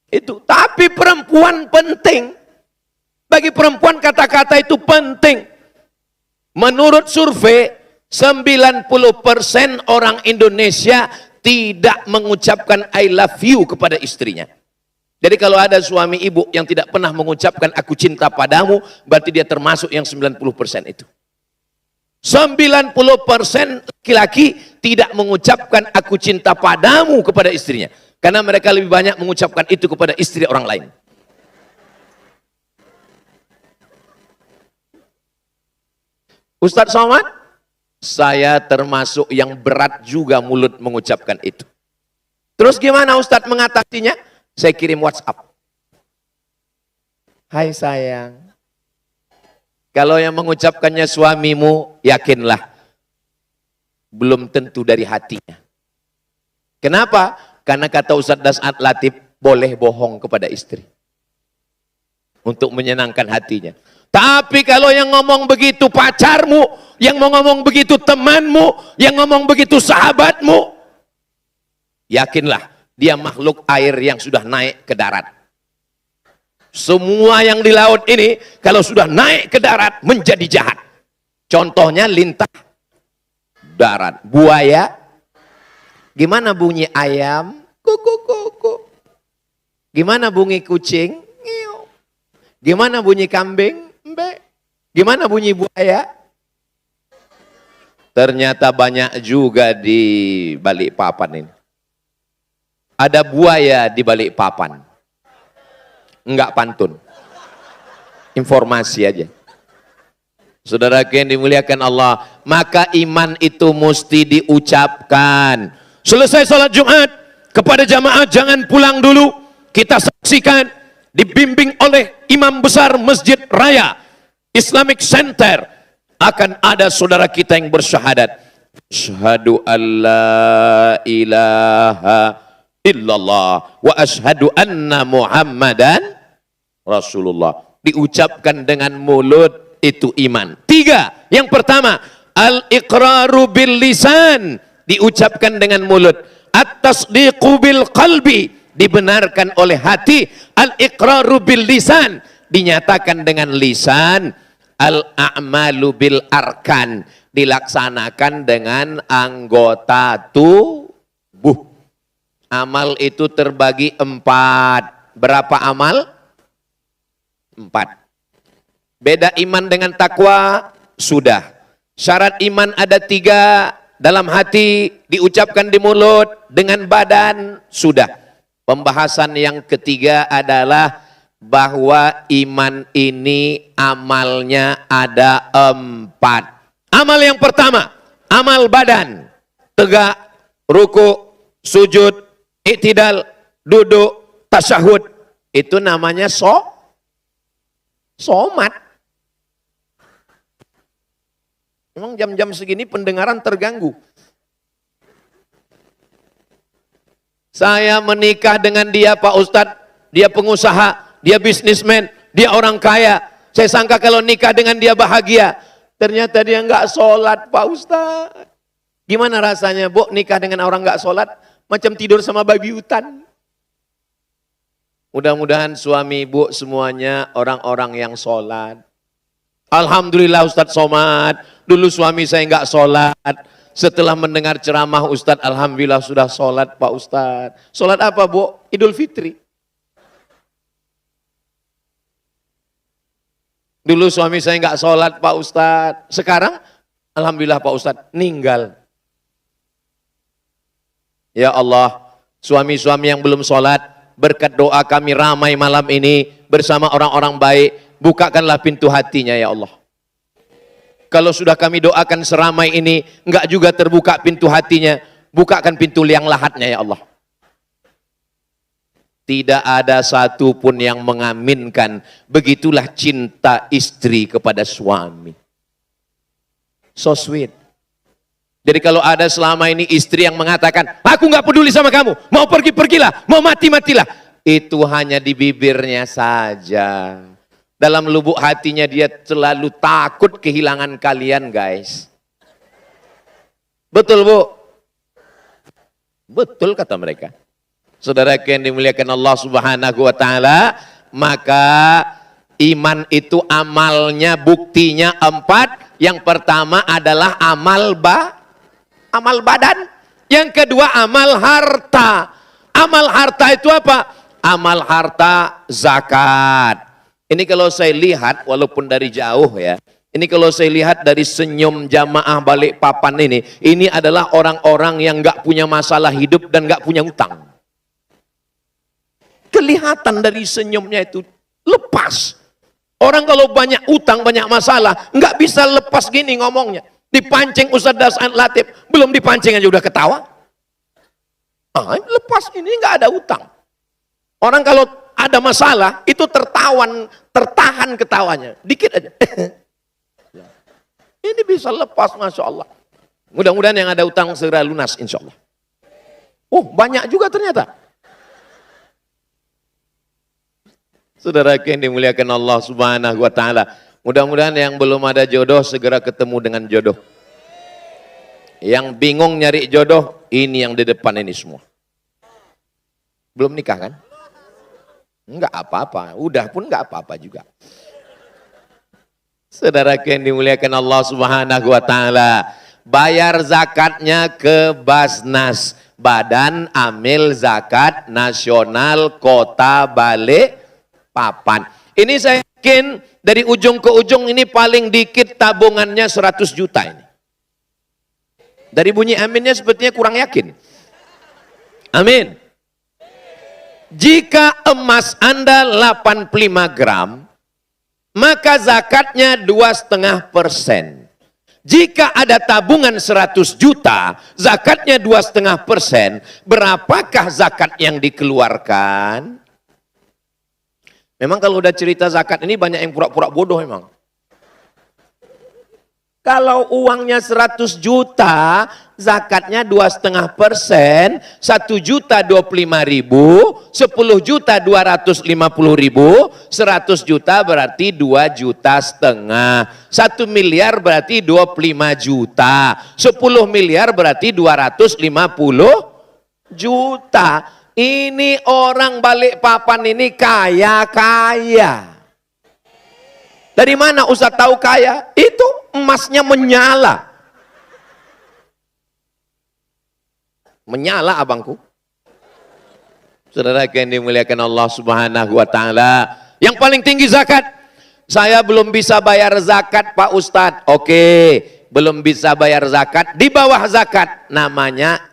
Itu. Tapi perempuan penting. Bagi perempuan kata-kata itu penting. Menurut survei, 90% orang Indonesia tidak mengucapkan I love you kepada istrinya. Jadi kalau ada suami ibu yang tidak pernah mengucapkan aku cinta padamu, berarti dia termasuk yang 90% itu. 90% laki-laki tidak mengucapkan aku cinta padamu kepada istrinya. Karena mereka lebih banyak mengucapkan itu kepada istri orang lain. Ustadz Somad, saya termasuk yang berat juga mulut mengucapkan itu. Terus gimana Ustadz mengatasinya? Saya kirim WhatsApp. Hai sayang, kalau yang mengucapkannya suamimu, yakinlah, belum tentu dari hatinya. Kenapa? Karena kata Ustadz Das'ad Latif, boleh bohong kepada istri. Untuk menyenangkan hatinya. Tapi kalau yang ngomong begitu pacarmu, yang mau ngomong begitu temanmu, yang ngomong begitu sahabatmu, yakinlah dia makhluk air yang sudah naik ke darat. Semua yang di laut ini kalau sudah naik ke darat menjadi jahat. Contohnya lintah darat, buaya. Gimana bunyi ayam? Kuku kuku. Gimana bunyi kucing? Ngiu. Gimana bunyi kambing? Gimana bunyi buaya? Ternyata banyak juga di Balikpapan ini. Ada buaya di Balikpapan. Enggak pantun. Informasi aja. Saudara yang dimuliakan Allah, maka iman itu mesti diucapkan. Selesai salat Jumat, kepada jamaah jangan pulang dulu. Kita saksikan, dibimbing oleh imam besar Masjid Raya Islamic Center, akan ada saudara kita yang bersyahadat. Asyhadu an la ilaha illallah wa asyhadu anna Muhammadan Rasulullah. Diucapkan dengan mulut, itu iman. 3, yang pertama, al-iqraru bil lisan, diucapkan dengan mulut. At-tasdiqu bil qalbi, dibenarkan oleh hati. Al-iqraru bil lisan, dinyatakan dengan lisan. Al-a'malu bil arkan, dilaksanakan dengan anggota tubuh. Amal itu terbagi 4. Berapa amal? 4. Beda iman dengan takwa? Sudah. Syarat iman ada 3. Dalam hati, diucapkan di mulut, dengan badan, sudah. Pembahasan yang ketiga adalah bahwa iman ini amalnya ada 4. Amal yang pertama, amal badan. Tegak, ruku, sujud, i'tidal, duduk, tasyahud. Itu namanya somat. Memang jam-jam segini pendengaran terganggu. Saya menikah dengan dia Pak Ustadz, dia pengusaha, dia bisnismen, dia orang kaya. Saya sangka kalau nikah dengan dia bahagia. Ternyata dia nggak sholat Pak Ustadz. Gimana rasanya Bu nikah dengan orang nggak sholat? Macam tidur sama babi hutan. Mudah-mudahan suami ibu semuanya orang-orang yang sholat. Alhamdulillah Ustadz Somad. Dulu suami saya nggak sholat. Setelah mendengar ceramah Ustadz, alhamdulillah sudah sholat Pak Ustadz. Sholat apa Bu? Idul Fitri. Dulu suami saya nggak sholat Pak Ustadz. Sekarang, alhamdulillah Pak Ustadz, ninggal. Ya Allah, suami-suami yang belum sholat, berkat doa kami ramai malam ini bersama orang-orang baik, bukakanlah pintu hatinya ya Allah. Kalau sudah kami doakan seramai ini, enggak juga terbuka pintu hatinya, bukakan pintu liang lahatnya ya Allah. Tidak ada satu pun yang mengaminkan, begitulah cinta istri kepada suami. So sweet. Jadi kalau ada selama ini istri yang mengatakan, aku nggak peduli sama kamu, mau pergi-pergilah, mau mati-matilah. Itu hanya di bibirnya saja. Dalam lubuk hatinya dia selalu takut kehilangan kalian guys. Betul Bu? Betul kata mereka. Saudara yang dimuliakan Allah Subhanahu wa taala, maka iman itu amalnya buktinya 4. Yang pertama adalah amal badan. Yang kedua amal harta. Amal harta itu apa? Amal harta zakat. Ini kalau saya lihat walaupun dari jauh ya. Ini kalau saya lihat dari senyum jamaah Balikpapan ini adalah orang-orang yang nggak punya masalah hidup dan nggak punya utang. Kelihatan dari senyumnya itu lepas. Orang kalau banyak utang, banyak masalah, nggak bisa lepas gini ngomongnya. Dipancing Ustaz Dasan Latif, belum dipancing aja udah ketawa. Lepas ini nggak ada utang. Orang kalau ada masalah, itu tertahan ketawanya. Dikit aja. Ini bisa lepas, Masya Allah. Mudah-mudahan yang ada utang segera lunas, insya Allah. Oh, banyak juga ternyata. Saudara yang dimuliakan Allah Subhanahu wa taala, mudah-mudahan yang belum ada jodoh segera ketemu dengan jodoh. Yang bingung nyari jodoh, ini yang di depan ini semua. Belum nikah kan? Enggak apa-apa, udah pun enggak apa-apa juga. Saudara yang dimuliakan Allah Subhanahu wa taala, bayar zakatnya ke Basnas, Badan Amil Zakat Nasional Kota Balikpapan. Ini saya yakin dari ujung ke ujung ini paling dikit tabungannya 100 juta ini. Dari bunyi aminnya sepertinya kurang yakin. Amin. Jika emas Anda 85 gram, maka zakatnya 2,5%. Jika ada tabungan 100 juta, zakatnya 2,5%, berapakah zakat yang dikeluarkan? Memang kalau udah cerita zakat ini banyak yang pura-pura bodoh memang. Kalau uangnya 100 juta, zakatnya 2,5%, 1.025.000, 10.250.000, 100 juta berarti 2,5 juta. 1 miliar berarti 25 juta. 10 miliar berarti 250 juta. Ini orang Balikpapan ini kaya-kaya. Dari mana Ustaz tahu kaya? Itu emasnya menyala. Menyala abangku. Saudara yang dimuliakan Allah Subhanahu wa taala. Yang paling tinggi zakat. Saya belum bisa bayar zakat Pak Ustadz. Oke, belum bisa bayar zakat. Di bawah zakat namanya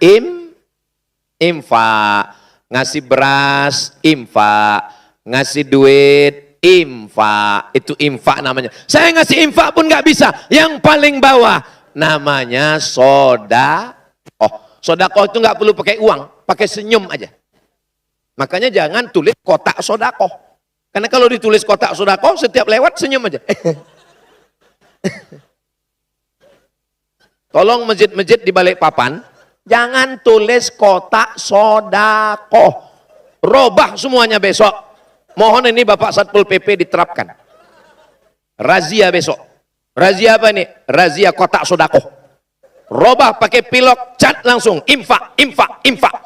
infak. Ngasih beras, infak. Ngasih duit, infak. Itu infak namanya. Saya ngasih infak pun nggak bisa. Yang paling bawah namanya sodakoh. Sodakoh itu nggak perlu pakai uang, pakai senyum aja. Makanya jangan tulis kotak sodakoh. Karena kalau ditulis kotak sodakoh, setiap lewat senyum aja. Tolong masjid-masjid di Balikpapan, jangan tulis kotak sodakoh. Robah semuanya besok. Mohon ini Bapak Satpol PP diterapkan. Razia besok. Razia apa ini? Razia kotak sodakoh. Robah pakai pilok, cat langsung. Infak, infak, infak.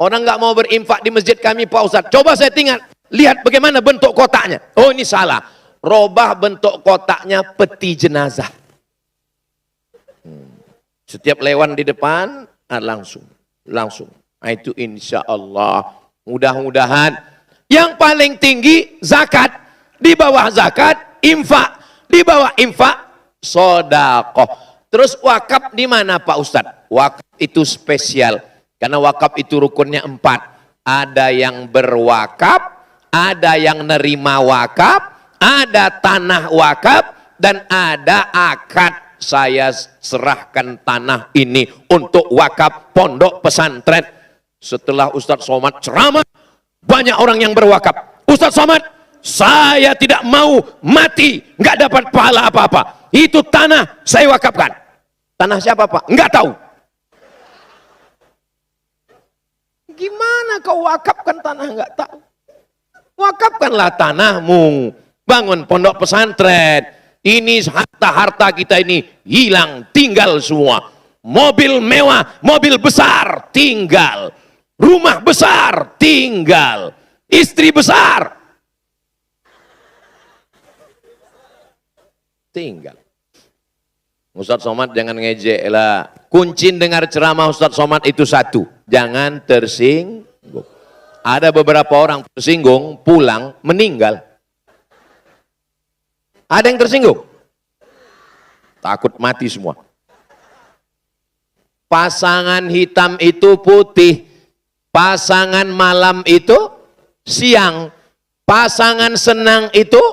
Orang nggak mau berinfak di masjid kami Pak Ustadz. Coba saya tinggal. Lihat bagaimana bentuk kotaknya. Oh ini salah. Robah bentuk kotaknya peti jenazah. Setiap lewat di depan, langsung. Nah, itu insya Allah. Mudah-mudahan. Yang paling tinggi zakat. Di bawah zakat, infak. Di bawah infak, sodakoh. Terus wakaf di mana Pak Ustadz? Wakaf itu spesial. Karena wakaf itu rukunnya 4. Ada yang berwakaf. Ada yang nerima wakaf, ada tanah wakaf, dan ada akad. Saya serahkan tanah ini untuk wakaf pondok pesantren. Setelah Ustadz Somad ceramah, banyak orang yang berwakaf. Ustadz Somad, saya tidak mau mati, nggak dapat pahala apa-apa. Itu tanah saya wakafkan. Tanah siapa Pak? Nggak tahu. Gimana kau wakafkan tanah nggak tahu? Wakafkanlah tanahmu, bangun pondok pesantren. Ini harta-harta kita ini hilang, tinggal semua. Mobil mewah, mobil besar, tinggal. Rumah besar, tinggal. Istri besar, tinggal. Ustadz Somad jangan ngejek lah. Kunci dengar ceramah Ustadz Somad itu satu, jangan tersinggung. Ada beberapa orang tersinggung, pulang, meninggal. Ada yang tersinggung? Takut mati semua. Pasangan hitam itu putih. Pasangan malam itu siang. Pasangan senang itu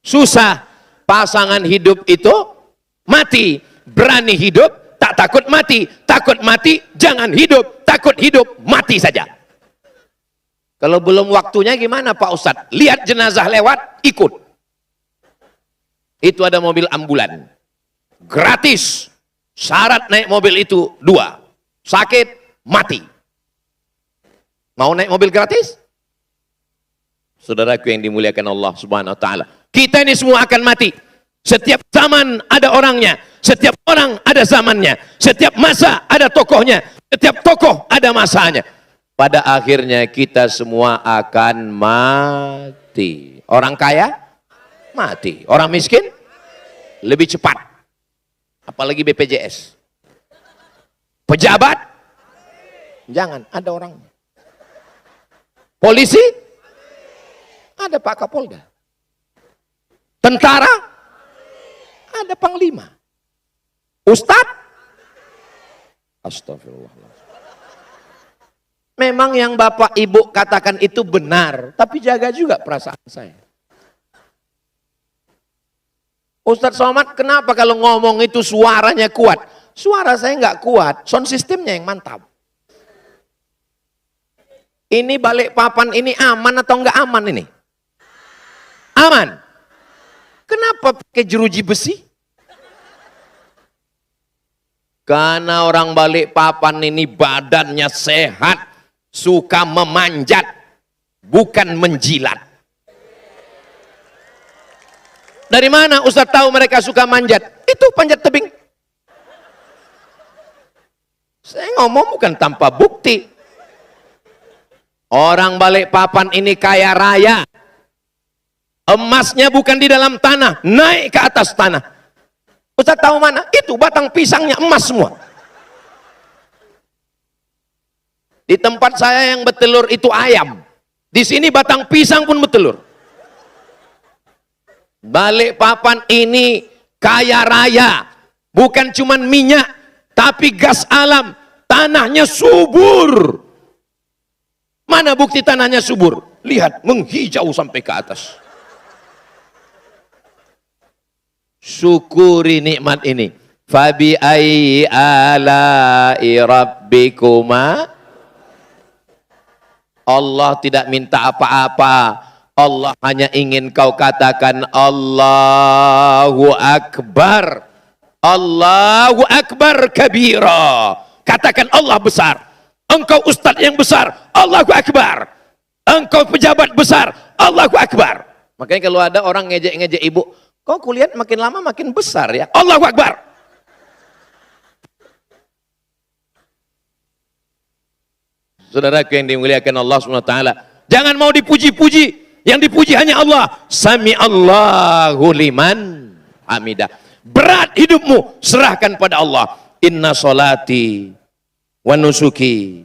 susah. Pasangan hidup itu mati. Berani hidup, tak takut mati. Takut mati, jangan hidup. Takut hidup, mati saja. Kalau belum waktunya gimana Pak Ustadz? Lihat jenazah lewat, ikut. Itu ada mobil ambulan. Gratis. Syarat naik mobil itu 2. Sakit, mati. Mau naik mobil gratis? Saudaraku yang dimuliakan Allah Subhanahu wa taala. Kita ini semua akan mati. Setiap zaman ada orangnya. Setiap orang ada zamannya. Setiap masa ada tokohnya. Setiap tokoh ada masanya. Pada akhirnya kita semua akan mati. Orang kaya mati. Orang miskin lebih cepat. Apalagi BPJS. Pejabat jangan, ada orangnya. Polisi ada Pak Kapolda. Tentara ada Panglima. Ustadz astagfirullah. Memang yang Bapak Ibu katakan itu benar, tapi jaga juga perasaan saya. Ustadz Somad, kenapa kalau ngomong itu suaranya kuat? Suara saya nggak kuat, sound systemnya yang mantap. Ini Balikpapan ini aman atau nggak aman ini? Aman. Kenapa pakai jeruji besi? Karena orang Balikpapan ini badannya sehat. Suka memanjat, bukan menjilat. Dari mana Ustaz tahu mereka suka manjat? Itu panjat tebing. Saya ngomong bukan tanpa bukti. Orang Balikpapan ini kaya raya. Emasnya bukan di dalam tanah, naik ke atas tanah. Ustaz tahu mana? Itu batang pisangnya emas semua. Di tempat saya yang bertelur itu ayam. Di sini batang pisang pun bertelur. Balikpapan ini kaya raya. Bukan cuman minyak, tapi gas alam. Tanahnya subur. Mana bukti tanahnya subur? Lihat, menghijau sampai ke atas. Syukuri nikmat ini. Fabi ayyi ala'i rabbikuma. Allah tidak minta apa-apa. Allah hanya ingin kau katakan Allahu Akbar. Allahu Akbar kabira. Katakan Allah besar. Engkau ustadz yang besar. Allahu Akbar. Engkau pejabat besar. Allahu Akbar. Makanya kalau ada orang ngejek-ngejek ibu, kok kulihat makin lama makin besar ya. Allahu Akbar. Saudaraku yang dimuliakan Allah SWT, jangan mau dipuji-puji. Yang dipuji hanya Allah. Sami Allahu liman hamidah. Berat hidupmu, serahkan pada Allah. Inna solati wa nusuki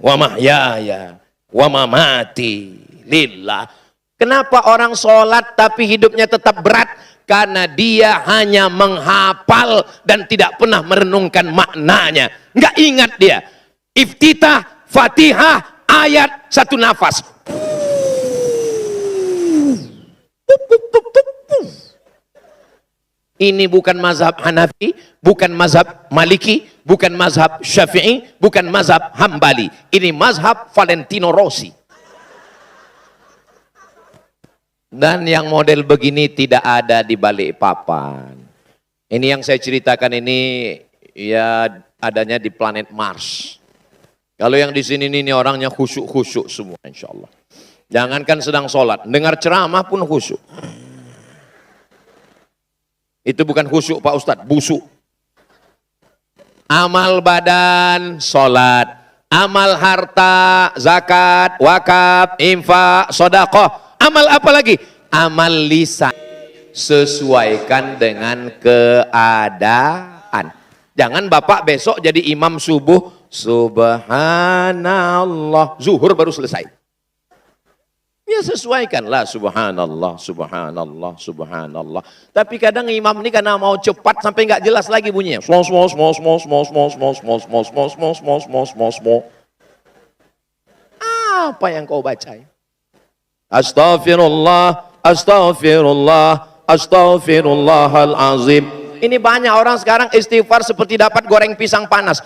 wa mahyaya wa mamati lillah. Kenapa orang sholat tapi hidupnya tetap berat? Karena dia hanya menghafal dan tidak pernah merenungkan maknanya. Nggak ingat dia. Iftitah, Fatihah, ayat, satu nafas. Ini bukan mazhab Hanafi, bukan mazhab Maliki, bukan mazhab Syafi'i, bukan mazhab Hambali. Ini mazhab Valentino Rossi. Dan yang model begini tidak ada di Balikpapan. Ini yang saya ceritakan ini ya adanya di planet Mars. Kalau yang di sini ini orangnya khusyuk-khusyuk semua insya Allah. Jangankan sedang sholat, dengar ceramah pun khusyuk. Itu bukan khusyuk Pak Ustadz, busuk. Amal badan, sholat. Amal harta, zakat, wakaf, infak, sodakoh. Amal apa lagi? Amal lisan. Sesuaikan dengan keadaan. Jangan Bapak besok jadi imam subuh. Subhanallah. Zuhur baru selesai. Ya sesuaikanlah subhanallah, subhanallah, subhanallah. Tapi kadang imam ini karena mau cepat sampai nggak jelas lagi bunyinya. Apa yang kau baca? Astaghfirullah, astaghfirullah, astaghfirullahalazim. Ini banyak orang sekarang istighfar seperti dapat goreng pisang panas.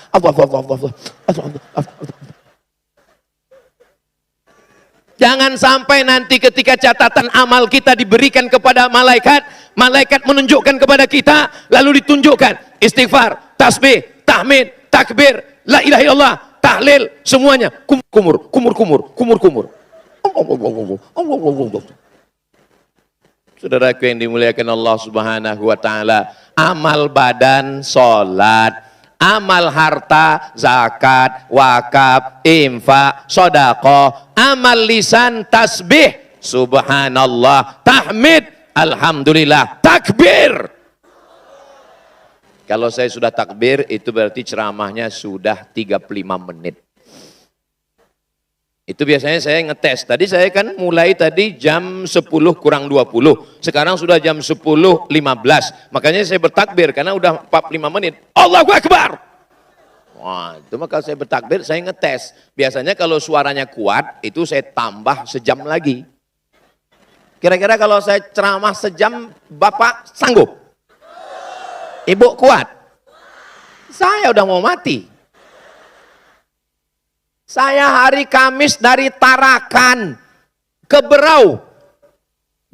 Jangan sampai nanti ketika catatan amal kita diberikan kepada malaikat, malaikat menunjukkan kepada kita, lalu ditunjukkan istighfar, tasbih, tahmid, takbir, la ilaha illallah, tahlil, semuanya kumur. Saudaraku yang dimuliakan Allah Subhanahu wa taala, amal badan salat, amal harta, zakat, wakaf, infak, sedekah, amal lisan, tasbih, subhanallah, tahmid, alhamdulillah, takbir. Kalau saya sudah takbir, itu berarti ceramahnya sudah 35 menit. Itu biasanya saya ngetes. Tadi saya kan mulai tadi jam 10 kurang 20. Sekarang sudah jam 10.15. Makanya saya bertakbir karena udah 45 menit. Allahu Akbar. Wah, itu maka saya bertakbir, saya ngetes. Biasanya kalau suaranya kuat, itu saya tambah sejam lagi. Kira-kira kalau saya ceramah sejam, Bapak sanggup? Ibu kuat? Saya udah mau mati. Saya hari Kamis dari Tarakan ke Berau.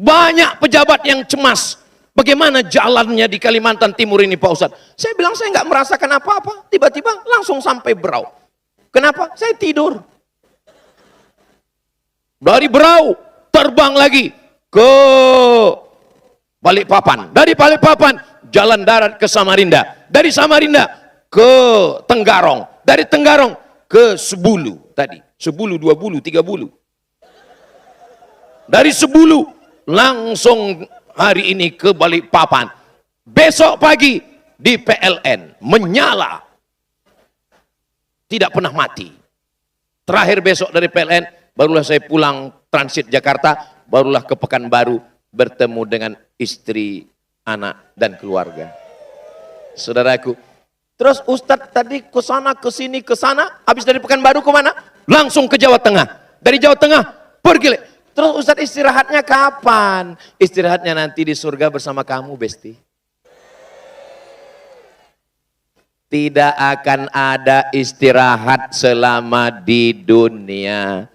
Banyak pejabat yang cemas. Bagaimana jalannya di Kalimantan Timur ini Pak Ustadz? Saya bilang saya nggak merasakan apa-apa. Tiba-tiba langsung sampai Berau. Kenapa? Saya tidur. Dari Berau terbang lagi ke Balikpapan. Dari Balikpapan jalan darat ke Samarinda. Dari Samarinda ke Tenggarong. Dari Tenggarong ke Sebulu tadi. Sebulu, 2 bulu, 3 bulu. Dari Sebulu langsung hari ini ke Balikpapan. Besok pagi di PLN menyala. Tidak pernah mati. Terakhir besok dari PLN barulah saya pulang transit Jakarta, barulah ke Pekanbaru bertemu dengan istri, anak dan keluarga. Saudaraku, terus Ustadz tadi ke sana, ke sini, ke sana, habis dari Pekanbaru ke mana? Langsung ke Jawa Tengah. Dari Jawa Tengah pergi. Terus Ustadz istirahatnya kapan? Istirahatnya nanti di surga bersama kamu, Besti. Tidak akan ada istirahat selama di dunia.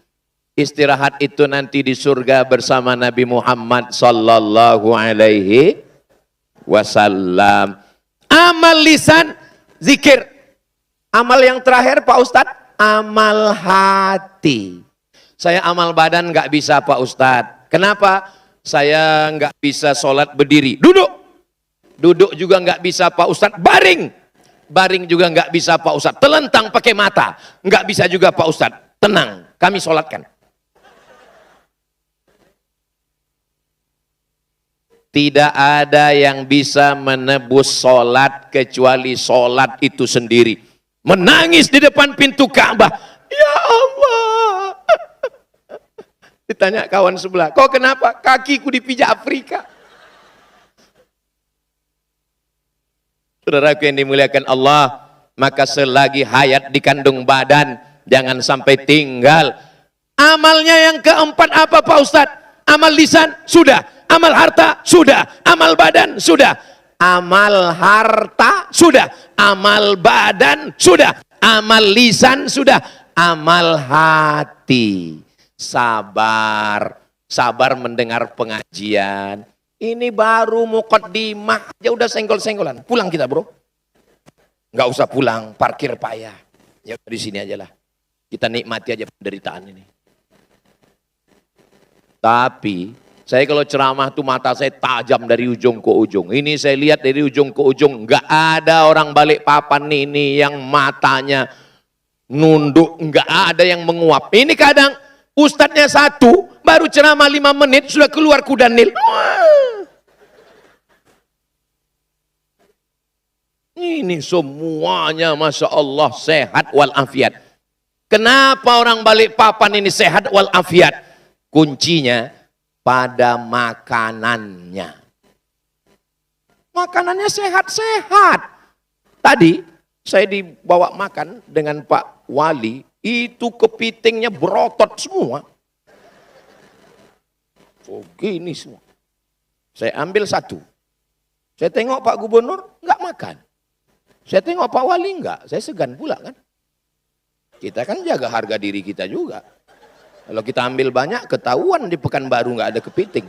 Istirahat itu nanti di surga bersama Nabi Muhammad sallallahu alaihi wasallam. Amal lisan, zikir. Amal yang terakhir Pak Ustadz, amal hati. Saya amal badan nggak bisa Pak Ustadz. Kenapa? Saya nggak bisa sholat berdiri. Duduk. Duduk juga nggak bisa Pak Ustadz. Baring. Baring juga nggak bisa Pak Ustadz. Telentang pakai mata. Nggak bisa juga Pak Ustadz. Tenang, kami sholatkan. Tidak ada yang bisa menebus sholat kecuali sholat itu sendiri. Menangis di depan pintu Ka'bah. Ya Allah. Ditanya kawan sebelah, kok kenapa? Kakiku dipijak Afrika. Saudaraku yang dimuliakan Allah, maka selagi hayat di kandung badan, jangan sampai tinggal. Amalnya yang keempat apa Pak Ustadz? Amal lisan, sudah. Amal harta, sudah. Amal badan, sudah. Amal harta, sudah. Amal badan, sudah. Amal lisan, sudah. Amal hati. Sabar, sabar mendengar pengajian. Ini baru muqaddimah aja udah senggol-senggolan. Pulang kita bro. Nggak usah pulang, parkir payah. Ya di sini aja lah. Kita nikmati aja penderitaan ini. Tapi saya kalau ceramah tuh mata saya tajam dari ujung ke ujung. Ini saya lihat dari ujung ke ujung. Nggak ada orang Balikpapan ini yang matanya nunduk. Nggak ada yang menguap. Ini kadang ustadznya satu, baru ceramah 5 menit, sudah keluar kuda Nil. Ini semuanya Masya Allah sehat walafiat. Kenapa orang Balikpapan ini sehat walafiat? Kuncinya pada makanannya. Makanannya sehat-sehat. Tadi saya dibawa makan dengan Pak Wali. Itu kepitingnya berotot semua. Oh gini semua. Saya ambil satu. Saya tengok Pak Gubernur, enggak makan. Saya tengok Pak Wali, enggak. Saya segan pula kan. Kita kan jaga harga diri kita juga. Kalau kita ambil banyak, ketahuan di Pekanbaru enggak ada kepiting.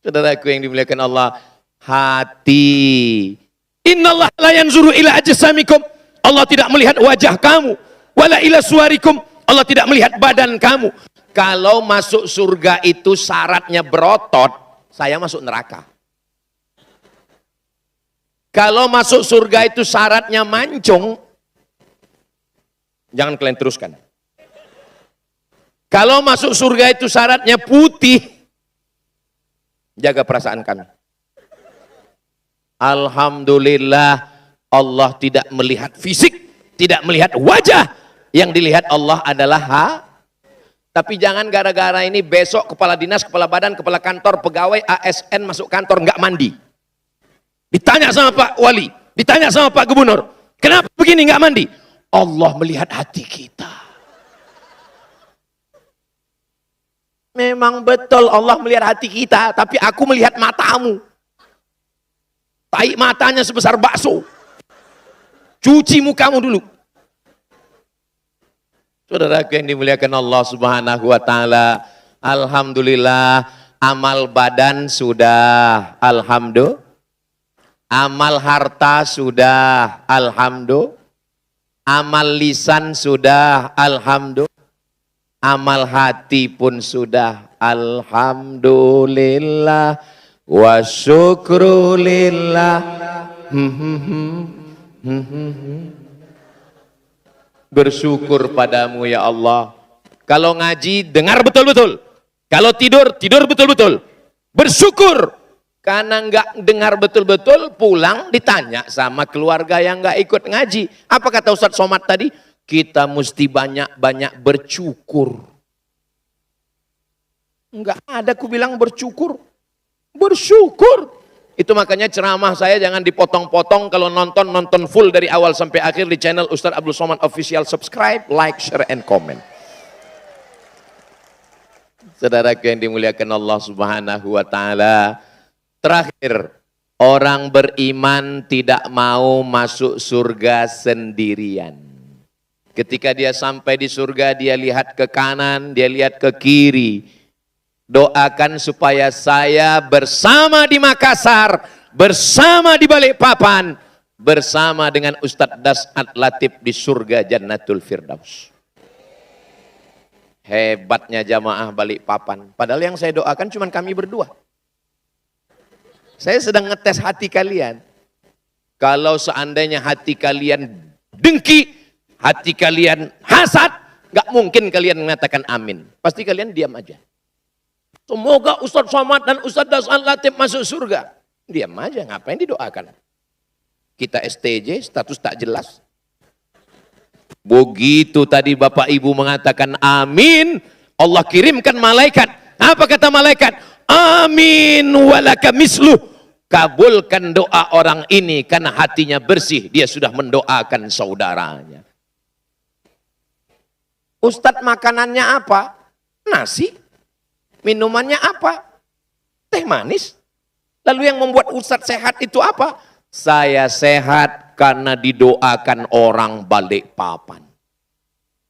Saudaraku yang dimuliakan Allah, hati. Innallaha la yanzuru ila ajsamikum. Allah tidak melihat wajah kamu. Wala ila suwarikum. Allah tidak melihat badan kamu. Kalau masuk surga itu syaratnya berotot, saya masuk neraka. Kalau masuk surga itu syaratnya mancung, jangan kalian teruskan. Kalau masuk surga itu syaratnya putih, jaga perasaan kami. Alhamdulillah Allah tidak melihat fisik, tidak melihat wajah. Yang dilihat Allah adalah Tapi jangan gara-gara ini besok kepala dinas, kepala badan, kepala kantor, pegawai, ASN masuk kantor nggak mandi. Ditanya sama Pak Wali, ditanya sama Pak Gubernur, kenapa begini nggak mandi? Allah melihat hati kita. Memang betul Allah melihat hati kita, tapi aku melihat matamu. Tai matanya sebesar bakso. Cuci mukamu dulu. Saudaraku yang dimuliakan Allah Subhanahu wa taala, alhamdulillah amal badan sudah, alhamdulillah. Amal harta sudah, alhamdulillah. Amal lisan sudah, alhamdulillah. Amal hati pun sudah, alhamdulillah. Wa syukrulillah. bersyukur padamu ya Allah. Kalau ngaji, dengar betul-betul. Kalau tidur, tidur betul-betul. Bersyukur. Karena nggak dengar betul-betul, pulang ditanya sama keluarga yang nggak ikut ngaji. Apa kata Ustadz Somad tadi? Kita mesti banyak-banyak bersyukur. Nggak ada ku bilang bersyukur. Bersyukur. Itu makanya ceramah saya jangan dipotong-potong. Kalau nonton full dari awal sampai akhir di channel Ustadz Abdul Somad Official. Subscribe, like, share, and comment. Saudaraku yang dimuliakan Allah Subhanahu wa Ta'ala. Terakhir, orang beriman tidak mau masuk surga sendirian. Ketika dia sampai di surga, dia lihat ke kanan, dia lihat ke kiri. Doakan supaya saya bersama di Makassar, bersama di Balikpapan, bersama dengan Ustadz Das'ad Latif di surga Jannatul Firdaus. Hebatnya jamaah Balikpapan. Padahal yang saya doakan cuma kami berdua. Saya sedang ngetes hati kalian. Kalau seandainya hati kalian dengki, hati kalian hasad, gak mungkin kalian mengatakan amin. Pasti kalian diam aja. Semoga Ustadz Somad dan Ustadz Das'ad Latif masuk surga. Diam aja, ngapain didoakan? Kita STJ, status tak jelas. Begitu tadi Bapak Ibu mengatakan amin, Allah kirimkan malaikat. Apa kata malaikat? Amin walaka misluh. Kabulkan doa orang ini karena hatinya bersih. Dia sudah mendoakan saudaranya. Ustadz makanannya apa? Nasi. Minumannya apa? Teh manis. Lalu yang membuat Ustadz sehat itu apa? Saya sehat karena didoakan orang Balikpapan.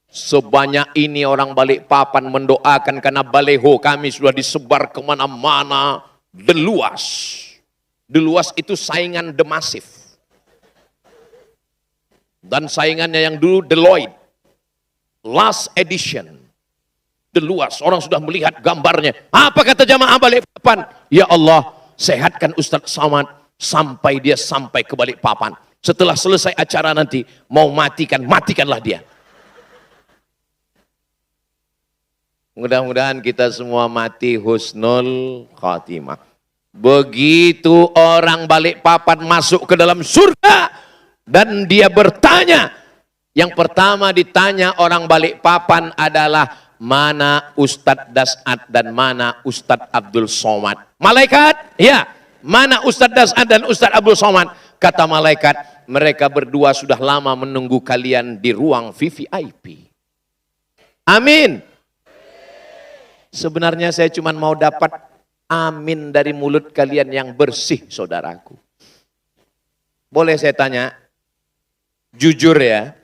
Sebanyak ini orang Balikpapan mendoakan karena baleho kami sudah disebar kemana-mana. Deluas. Deluas itu saingan The Massive. Dan saingannya yang dulu Deloitte. Last edition. Deluas. Orang sudah melihat gambarnya. Apa kata jamaah Balikpapan? Ya Allah, sehatkan Ustadz Somad sampai dia sampai ke Balikpapan. Setelah selesai acara nanti, mau matikan, matikanlah dia. Mudah-mudahan kita semua mati husnul khatimah. Begitu orang Balikpapan masuk ke dalam surga dan dia bertanya, yang pertama ditanya orang Balikpapan adalah mana Ustadz Das'ad dan mana Ustadz Abdul Somad. Malaikat, ya, mana Ustadz Das'ad dan Ustadz Abdul Somad? Kata malaikat, mereka berdua sudah lama menunggu kalian di ruang VVIP. Amin. Sebenarnya saya cuma mau dapat amin dari mulut kalian yang bersih, saudaraku. Boleh saya tanya, jujur ya,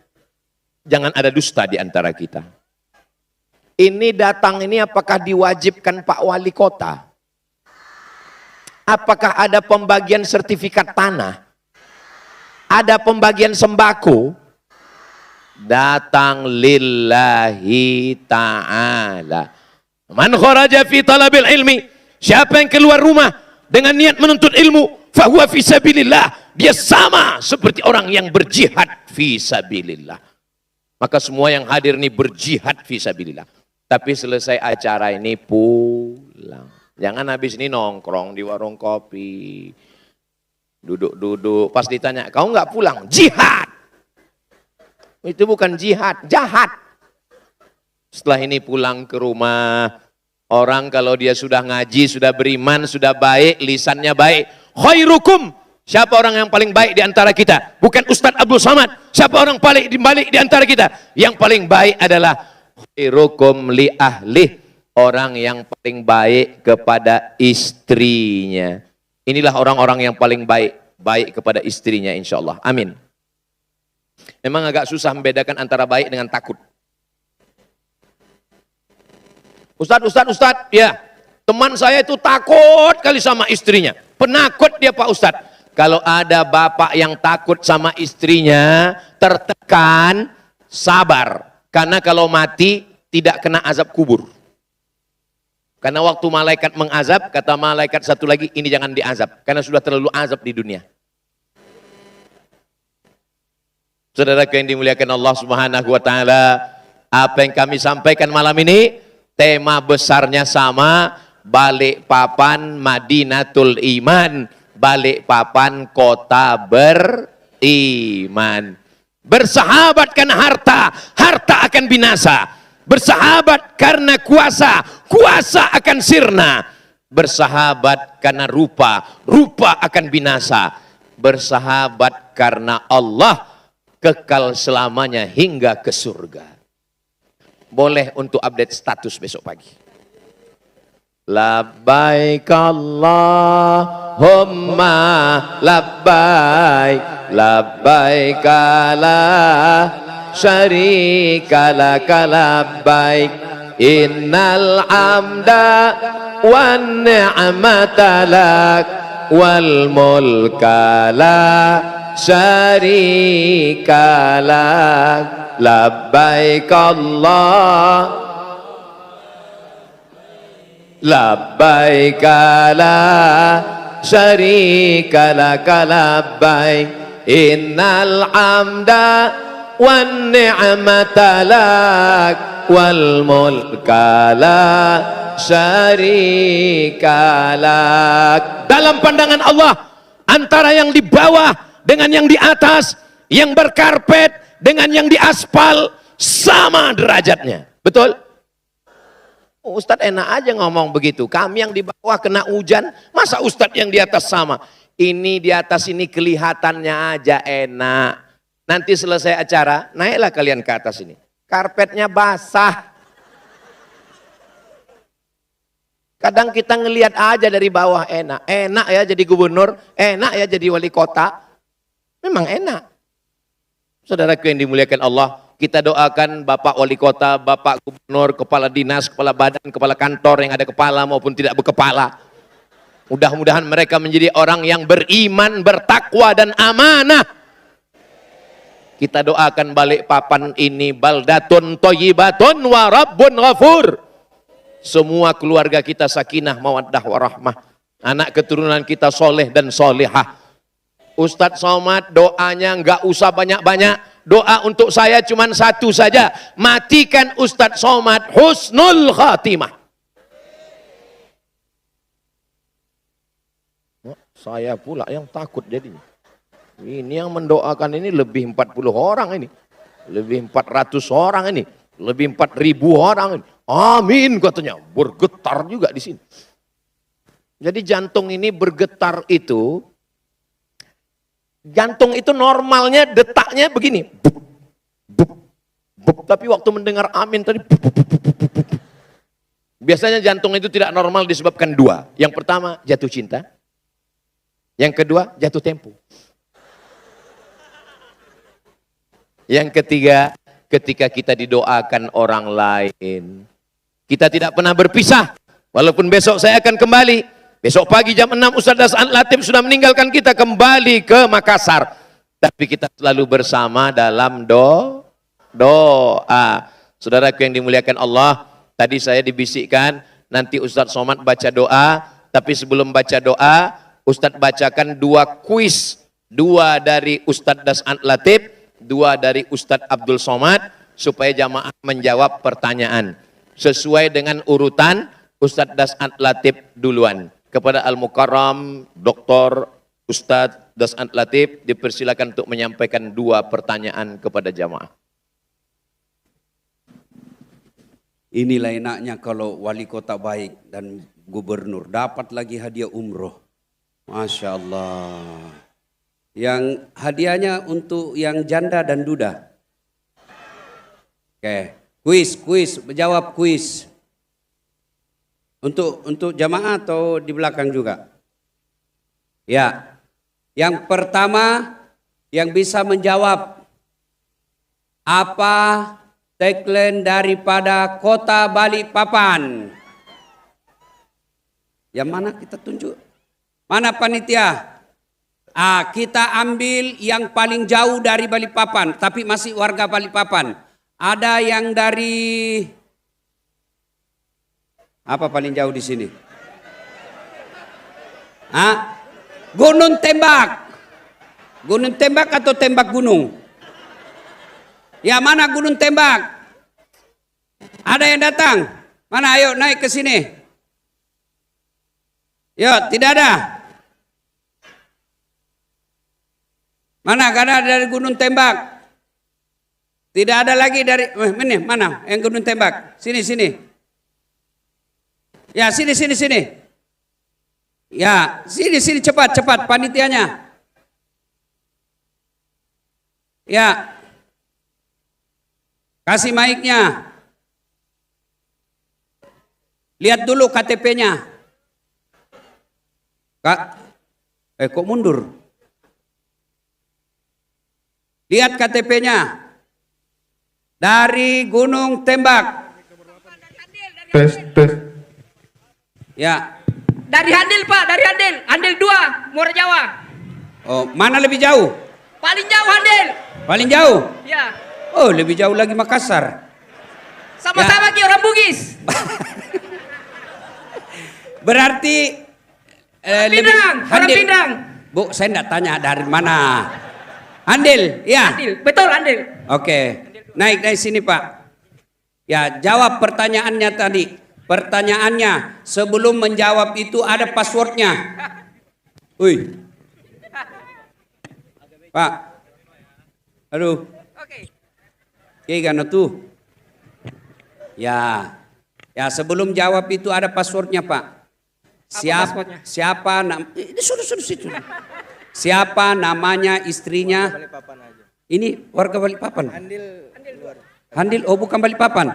jangan ada dusta di antara kita. Ini datang ini apakah diwajibkan Pak Wali Kota? Apakah ada pembagian sertifikat tanah? Ada pembagian sembako? Datang lillahi ta'ala. Man kharaja fi talabil ilmi. Siapa yang keluar rumah dengan niat menuntut ilmu, fahuwa fi sabilillah. Dia sama seperti orang yang berjihad fi sabilillah. Maka semua yang hadir ini berjihad fi sabilillah. Tapi selesai acara ini pulang. Jangan habis ini nongkrong di warung kopi. Duduk-duduk. Pas ditanya, kau nggak pulang? Jihad. Itu bukan jihad, jahat. Setelah ini pulang ke rumah. Orang kalau dia sudah ngaji, sudah beriman, sudah baik, lisannya baik. Khairukum. Siapa orang yang paling baik di antara kita? Bukan Ustadz Abdul Somad. Siapa orang paling baik di antara kita? Yang paling baik adalah khairukum li ahlih. Orang yang paling baik kepada istrinya. Inilah orang-orang yang paling baik. Baik kepada istrinya insya Allah. Amin. Memang agak susah membedakan antara baik dengan takut. Ustadz, ya, teman saya itu takut kali sama istrinya. Penakut dia Pak Ustadz. Kalau ada bapak yang takut sama istrinya, tertekan, sabar. Karena kalau mati, tidak kena azab kubur. Karena waktu malaikat mengazab, kata malaikat satu lagi, ini jangan diazab. Karena sudah terlalu azab di dunia. Saudaraku yang dimuliakan Allah Subhanahu wa taala, apa yang kami sampaikan malam ini tema besarnya sama, Balikpapan Madinatul Iman, Balikpapan kota beriman. Bersahabat karena harta, harta akan binasa. Bersahabat karena kuasa, kuasa akan sirna. Bersahabat karena rupa, rupa akan binasa. Bersahabat karena Allah, kekal selamanya hingga ke surga. Boleh untuk update status besok pagi. Labbaik Allahumma labbaik, labbaik la syarika laka labbaik, innal hamda wan ni'mata lak wal mulka la syarika lak, labbaik Allah labbaik la syarika laka labbaik, innal hamda wan ni'mata lak wal mulka la syarika lak. Dalam pandangan Allah, antara yang di bawah dengan yang di atas, yang berkarpet dengan yang di aspal, sama derajatnya. Betul? Ustadz enak aja ngomong begitu. Kami yang di bawah kena hujan, masa Ustadz yang di atas sama? Ini di atas ini kelihatannya aja enak. Nanti selesai acara, naiklah kalian ke atas ini. Karpetnya basah. Kadang kita ngelihat aja dari bawah enak. Enak ya jadi gubernur, enak ya jadi wali kota. Memang enak. Saudaraku yang dimuliakan Allah, kita doakan Bapak Wali Kota, Bapak Gubernur, Kepala Dinas, Kepala Badan, Kepala Kantor yang ada kepala maupun tidak berkepala. Mudah-mudahan mereka menjadi orang yang beriman, bertakwa dan amanah. Kita doakan Balikpapan ini baldatun thayyibatun wa rabbun ghafur. Semua keluarga kita sakinah, mawaddah, warahmah. Anak keturunan kita soleh dan solehah. Ustadz Somad doanya nggak usah banyak-banyak. Doa untuk saya cuma satu saja. Matikan Ustadz Somad husnul khatimah. Saya pula yang takut jadinya. Ini yang mendoakan ini lebih 40 orang ini. Lebih 400 orang ini. Lebih 4.000 orang ini. Amin katanya. Bergetar juga di sini. Jadi jantung ini bergetar itu. Jantung itu normalnya detaknya begini. Bup, bup, bup. Tapi waktu mendengar amin tadi. Bup, bup, bup, bup, bup. Biasanya jantung itu tidak normal disebabkan dua. Yang pertama jatuh cinta. Yang kedua jatuh tempo. Yang ketiga ketika kita didoakan orang lain. Kita tidak pernah berpisah. Walaupun besok saya akan kembali. Besok pagi jam 6 Ustaz Das'an Latif sudah meninggalkan kita kembali ke Makassar. Tapi kita selalu bersama dalam doa. Saudaraku yang dimuliakan Allah, tadi saya dibisikkan nanti Ustaz Somad baca doa. Tapi sebelum baca doa, Ustaz bacakan 2 kuis. 2 dari Ustaz Das'an Latif, 2 dari Ustaz Abdul Somad. Supaya jamaah menjawab pertanyaan. Sesuai dengan urutan, Ustaz Das'an Latif duluan. Kepada Al-Mukarram, Dr. Ustadz Das'an Latif, dipersilakan untuk menyampaikan 2 pertanyaan kepada jamaah. Inilah enaknya kalau wali kota baik dan gubernur. Dapat lagi hadiah umroh. Masya Allah. Yang hadiahnya untuk yang janda dan duda. Oke, kuis, menjawab kuis. Untuk jamaah atau di belakang juga? Ya. Yang pertama yang bisa menjawab apa tagline daripada kota Balikpapan? Yang mana kita tunjuk? Mana panitia? Kita ambil yang paling jauh dari Balikpapan, tapi masih warga Balikpapan. Ada yang dari apa paling jauh di sini? Gunung Tembak. Gunung Tembak atau Tembak Gunung? Ya, mana gunung tembak? Ada yang datang? Mana, ayo naik ke sini. Yuk, tidak ada. Mana, gak ada dari gunung tembak? Tidak ada lagi dari, mana yang gunung tembak? Sini, sini. Ya, sini, sini, sini. Ya, sini, sini, cepat, cepat, panitianya. Ya. Kasih mic-nya. Lihat dulu KTP-nya. Kak, kok mundur? Lihat KTP-nya. Dari Gunung Tembak. Tes. Ya. Dari Handil Pak, dari Handil. Handil 2, Muara Jawa. Oh, mana lebih jauh? Paling jauh Handil. Paling jauh? Ya. Oh, lebih jauh lagi Makassar. Sama-sama Ki orang Bugis. Berarti Pinang, orang Pinang. Bu, saya enggak tanya dari mana. Handil, ya. Handil, betul Handil. Oke. Naik dari sini, Pak. Ya, jawab pertanyaannya tadi. Pertanyaannya, sebelum menjawab itu ada passwordnya. Wih. Pak. Aduh. Oke. Kayak tuh. Ya. Ya, sebelum jawab itu ada passwordnya, Pak. passwordnya? Siapa ini sudah situ. Siapa namanya istrinya? Ini warga Balikpapan. Handil, oh bukan Balikpapan.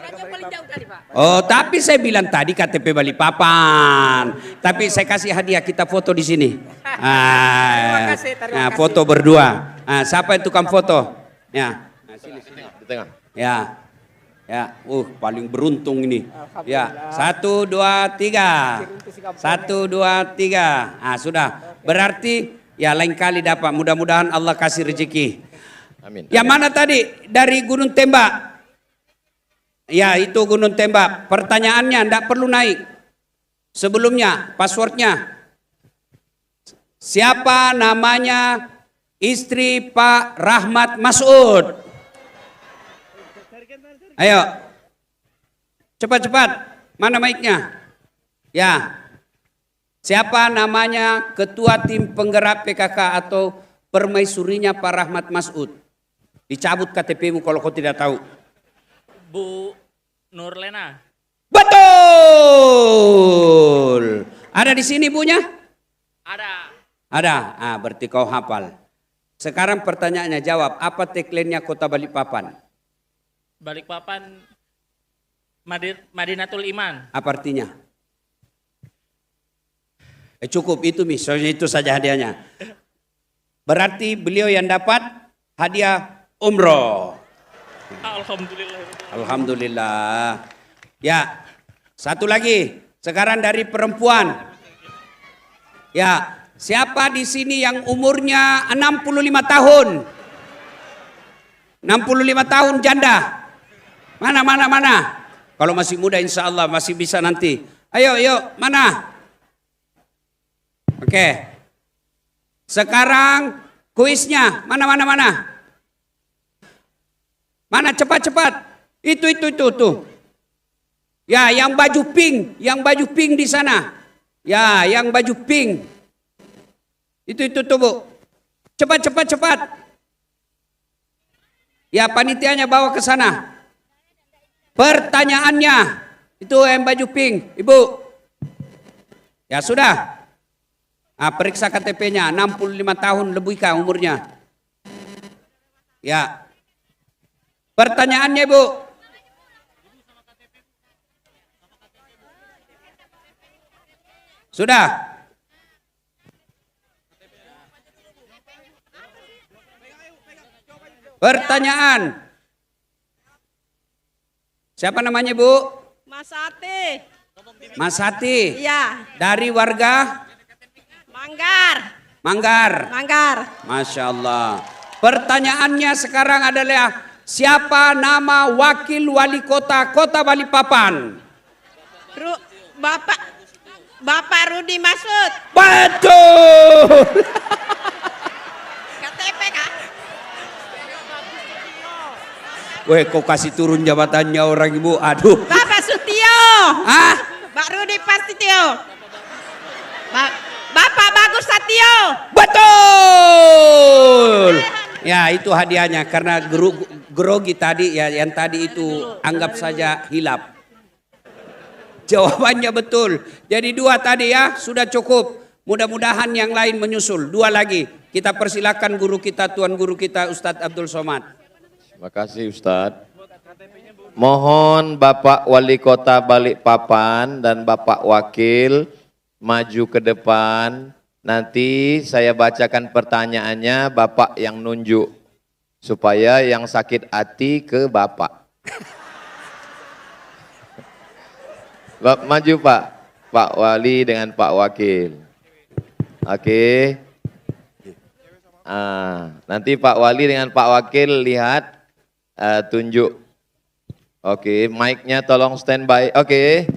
Paling jauh tadi Pak. Oh, tapi saya bilang tadi KTP Balikpapan. Tapi saya kasih hadiah, kita foto di sini. Terima kasih. Foto berdua. Siapa yang tukang foto? Ya. Sini, di tengah. Ya. Ya, paling beruntung ini. Ya, 1, 2, 3. 1, 2, 3. Sudah. Berarti ya lain kali dapat. Mudah-mudahan Allah kasih rezeki. Amin. Yang mana tadi? Dari Gunung Tembak. Ya, itu Gunung Tembak. Pertanyaannya enggak perlu naik. Sebelumnya, passwordnya. Siapa namanya istri Pak Rahmat Masud? Ayo, cepat-cepat, mana mic-nya? Ya, siapa namanya ketua tim penggerak PKK atau permaisurinya Pak Rahmat Masud? Dicabut KTP-mu kalau kau tidak tahu. Bu Nurlena. Betul. Ada di sini bunya? Ada. Ada, berarti kau hafal. Sekarang pertanyaannya jawab, apa tagline-nya Kota Balikpapan? Balikpapan Madinatul Iman. Apa artinya? Cukup itu misalnya itu saja hadiahnya. Berarti beliau yang dapat hadiah umroh. Alhamdulillah. Alhamdulillah. Ya, satu lagi. Sekarang dari perempuan. Ya, siapa di sini yang umurnya 65 tahun? 65 tahun janda. Mana? Kalau masih muda insya Allah masih bisa nanti. Ayo, mana? Oke. Sekarang kuisnya. Mana? Mana cepat. Itu tuh. Ya, yang baju pink di sana. Ya, yang baju pink. Itu tuh, Bu. Cepat. Ya, panitianya bawa ke sana. Pertanyaannya, itu yang baju pink, Ibu. Ya sudah. Periksa KTP-nya, 65 tahun lebih kah umurnya? Ya. Pertanyaannya, Ibu. Sudah. Pertanyaan. Siapa namanya, Bu? Mas Ati. Mas Hati. Iya. Dari warga? Manggar. Masya Allah. Pertanyaannya sekarang adalah siapa nama wakil wali kota Balikpapan? Bapak Rudi Masud. Betul. KTP Kak. Weh, kok kasih turun jabatannya orang ibu? Aduh. Bapak Sutio. Ah, Pak Rudi Pastio. Bapak Bagus Satio. betul. Ya, itu hadiahnya karena grogi tadi ya, yang tadi itu anggap saja hilap. Jawabannya betul. Jadi 2 tadi ya, sudah cukup. Mudah-mudahan yang lain menyusul. 2 lagi. Kita persilakan guru kita, Tuan Guru kita Ustadz Abdul Somad. Terima kasih Ustadz. Mohon Bapak Wali Kota Balikpapan dan Bapak Wakil maju ke depan. Nanti saya bacakan pertanyaannya, Bapak yang nunjuk. Supaya yang sakit hati ke Bapak. Maju Pak. Pak Wali dengan Pak Wakil. Oke. Nanti Pak Wali dengan Pak Wakil lihat, tunjuk. Oke, mic-nya tolong standby. Oke.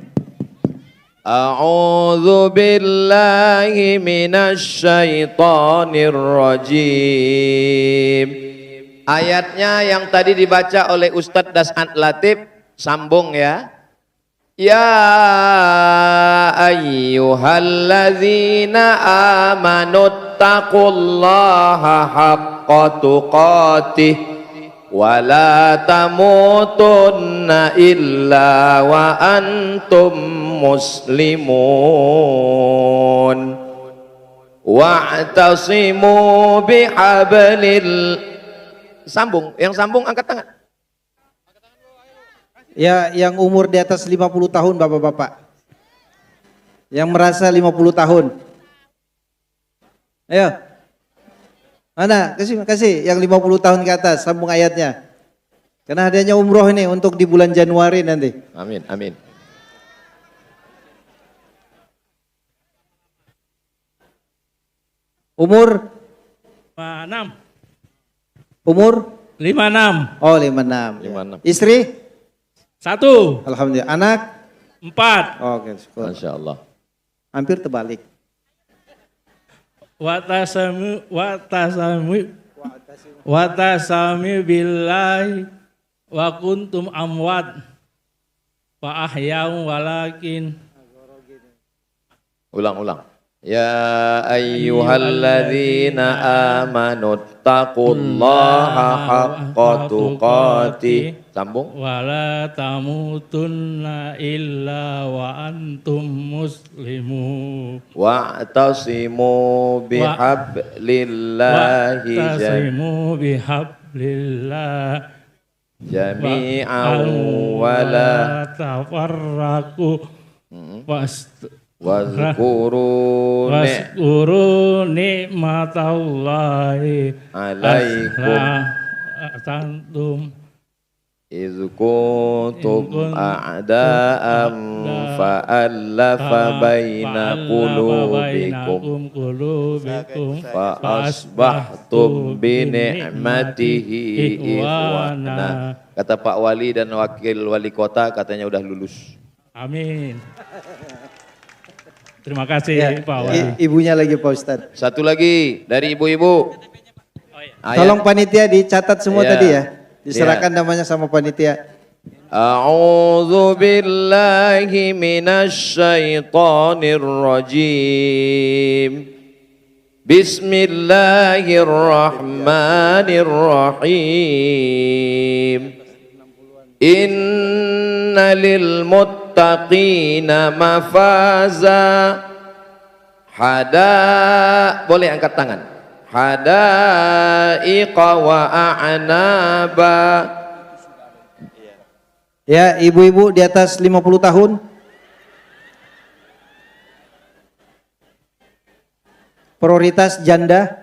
A'udzu billahi minasyaitonir rajim. Ayatnya yang tadi dibaca oleh Ustadz Dasant Latif, sambung ya. Ya ayyuhalladzina amanu taqullaha haqqa tuqatih wa la tamutunna illa wa antum muslimun wa'tasimu bihablil. Sambung, yang sambung angkat tangan. Ya, yang umur di atas 50 tahun Bapak-bapak. Yang merasa 50 tahun. Ayo. Mana? Kasih yang 50 tahun ke atas, sambung ayatnya. Karena hadiahnya umroh ini untuk di bulan Januari nanti. Amin, amin. Umur? 56. Umur? 56. Oh, 56. 56. Istri? 1. Alhamdulillah. Anak? 4. Oke, syukur. Masya Allah. Hampir terbalik. Watasami billahi wa kuntum amwat fa ahya'u walakin. Ulang. Ya ayyuhalladzina amanu taqullaha haqqa tuqatih. Sambung. Wala tamutunna illa wa antum muslimun. Wa'tasimu bihablillahi Wa'tasimu bihablillah jami'an wala tafarraqu wazkuru ni'matallahi alaikum asantum iz kuntum a'da'am fa'allafa baina qulubikum fa asbahtum bi ni'matihi ikhwana. Kata Pak Wali dan Wakil Wali Kota katanya udah lulus. Amin. Terima kasih Ya, Pak Wali. ibunya lagi Pak Ustadz. Satu lagi dari ibu-ibu. Tolong panitia dicatat semua Ya. tadi ya. Diserahkan namanya sama panitia. A'udzu billahi minasyaitonir rajim. Bismillahirrahmanirrahim. Inna lil muttaqina mafaza. Boleh angkat tangan. Hadaiqa wa a'naba. Ya, ibu-ibu di atas 50 tahun. Prioritas janda.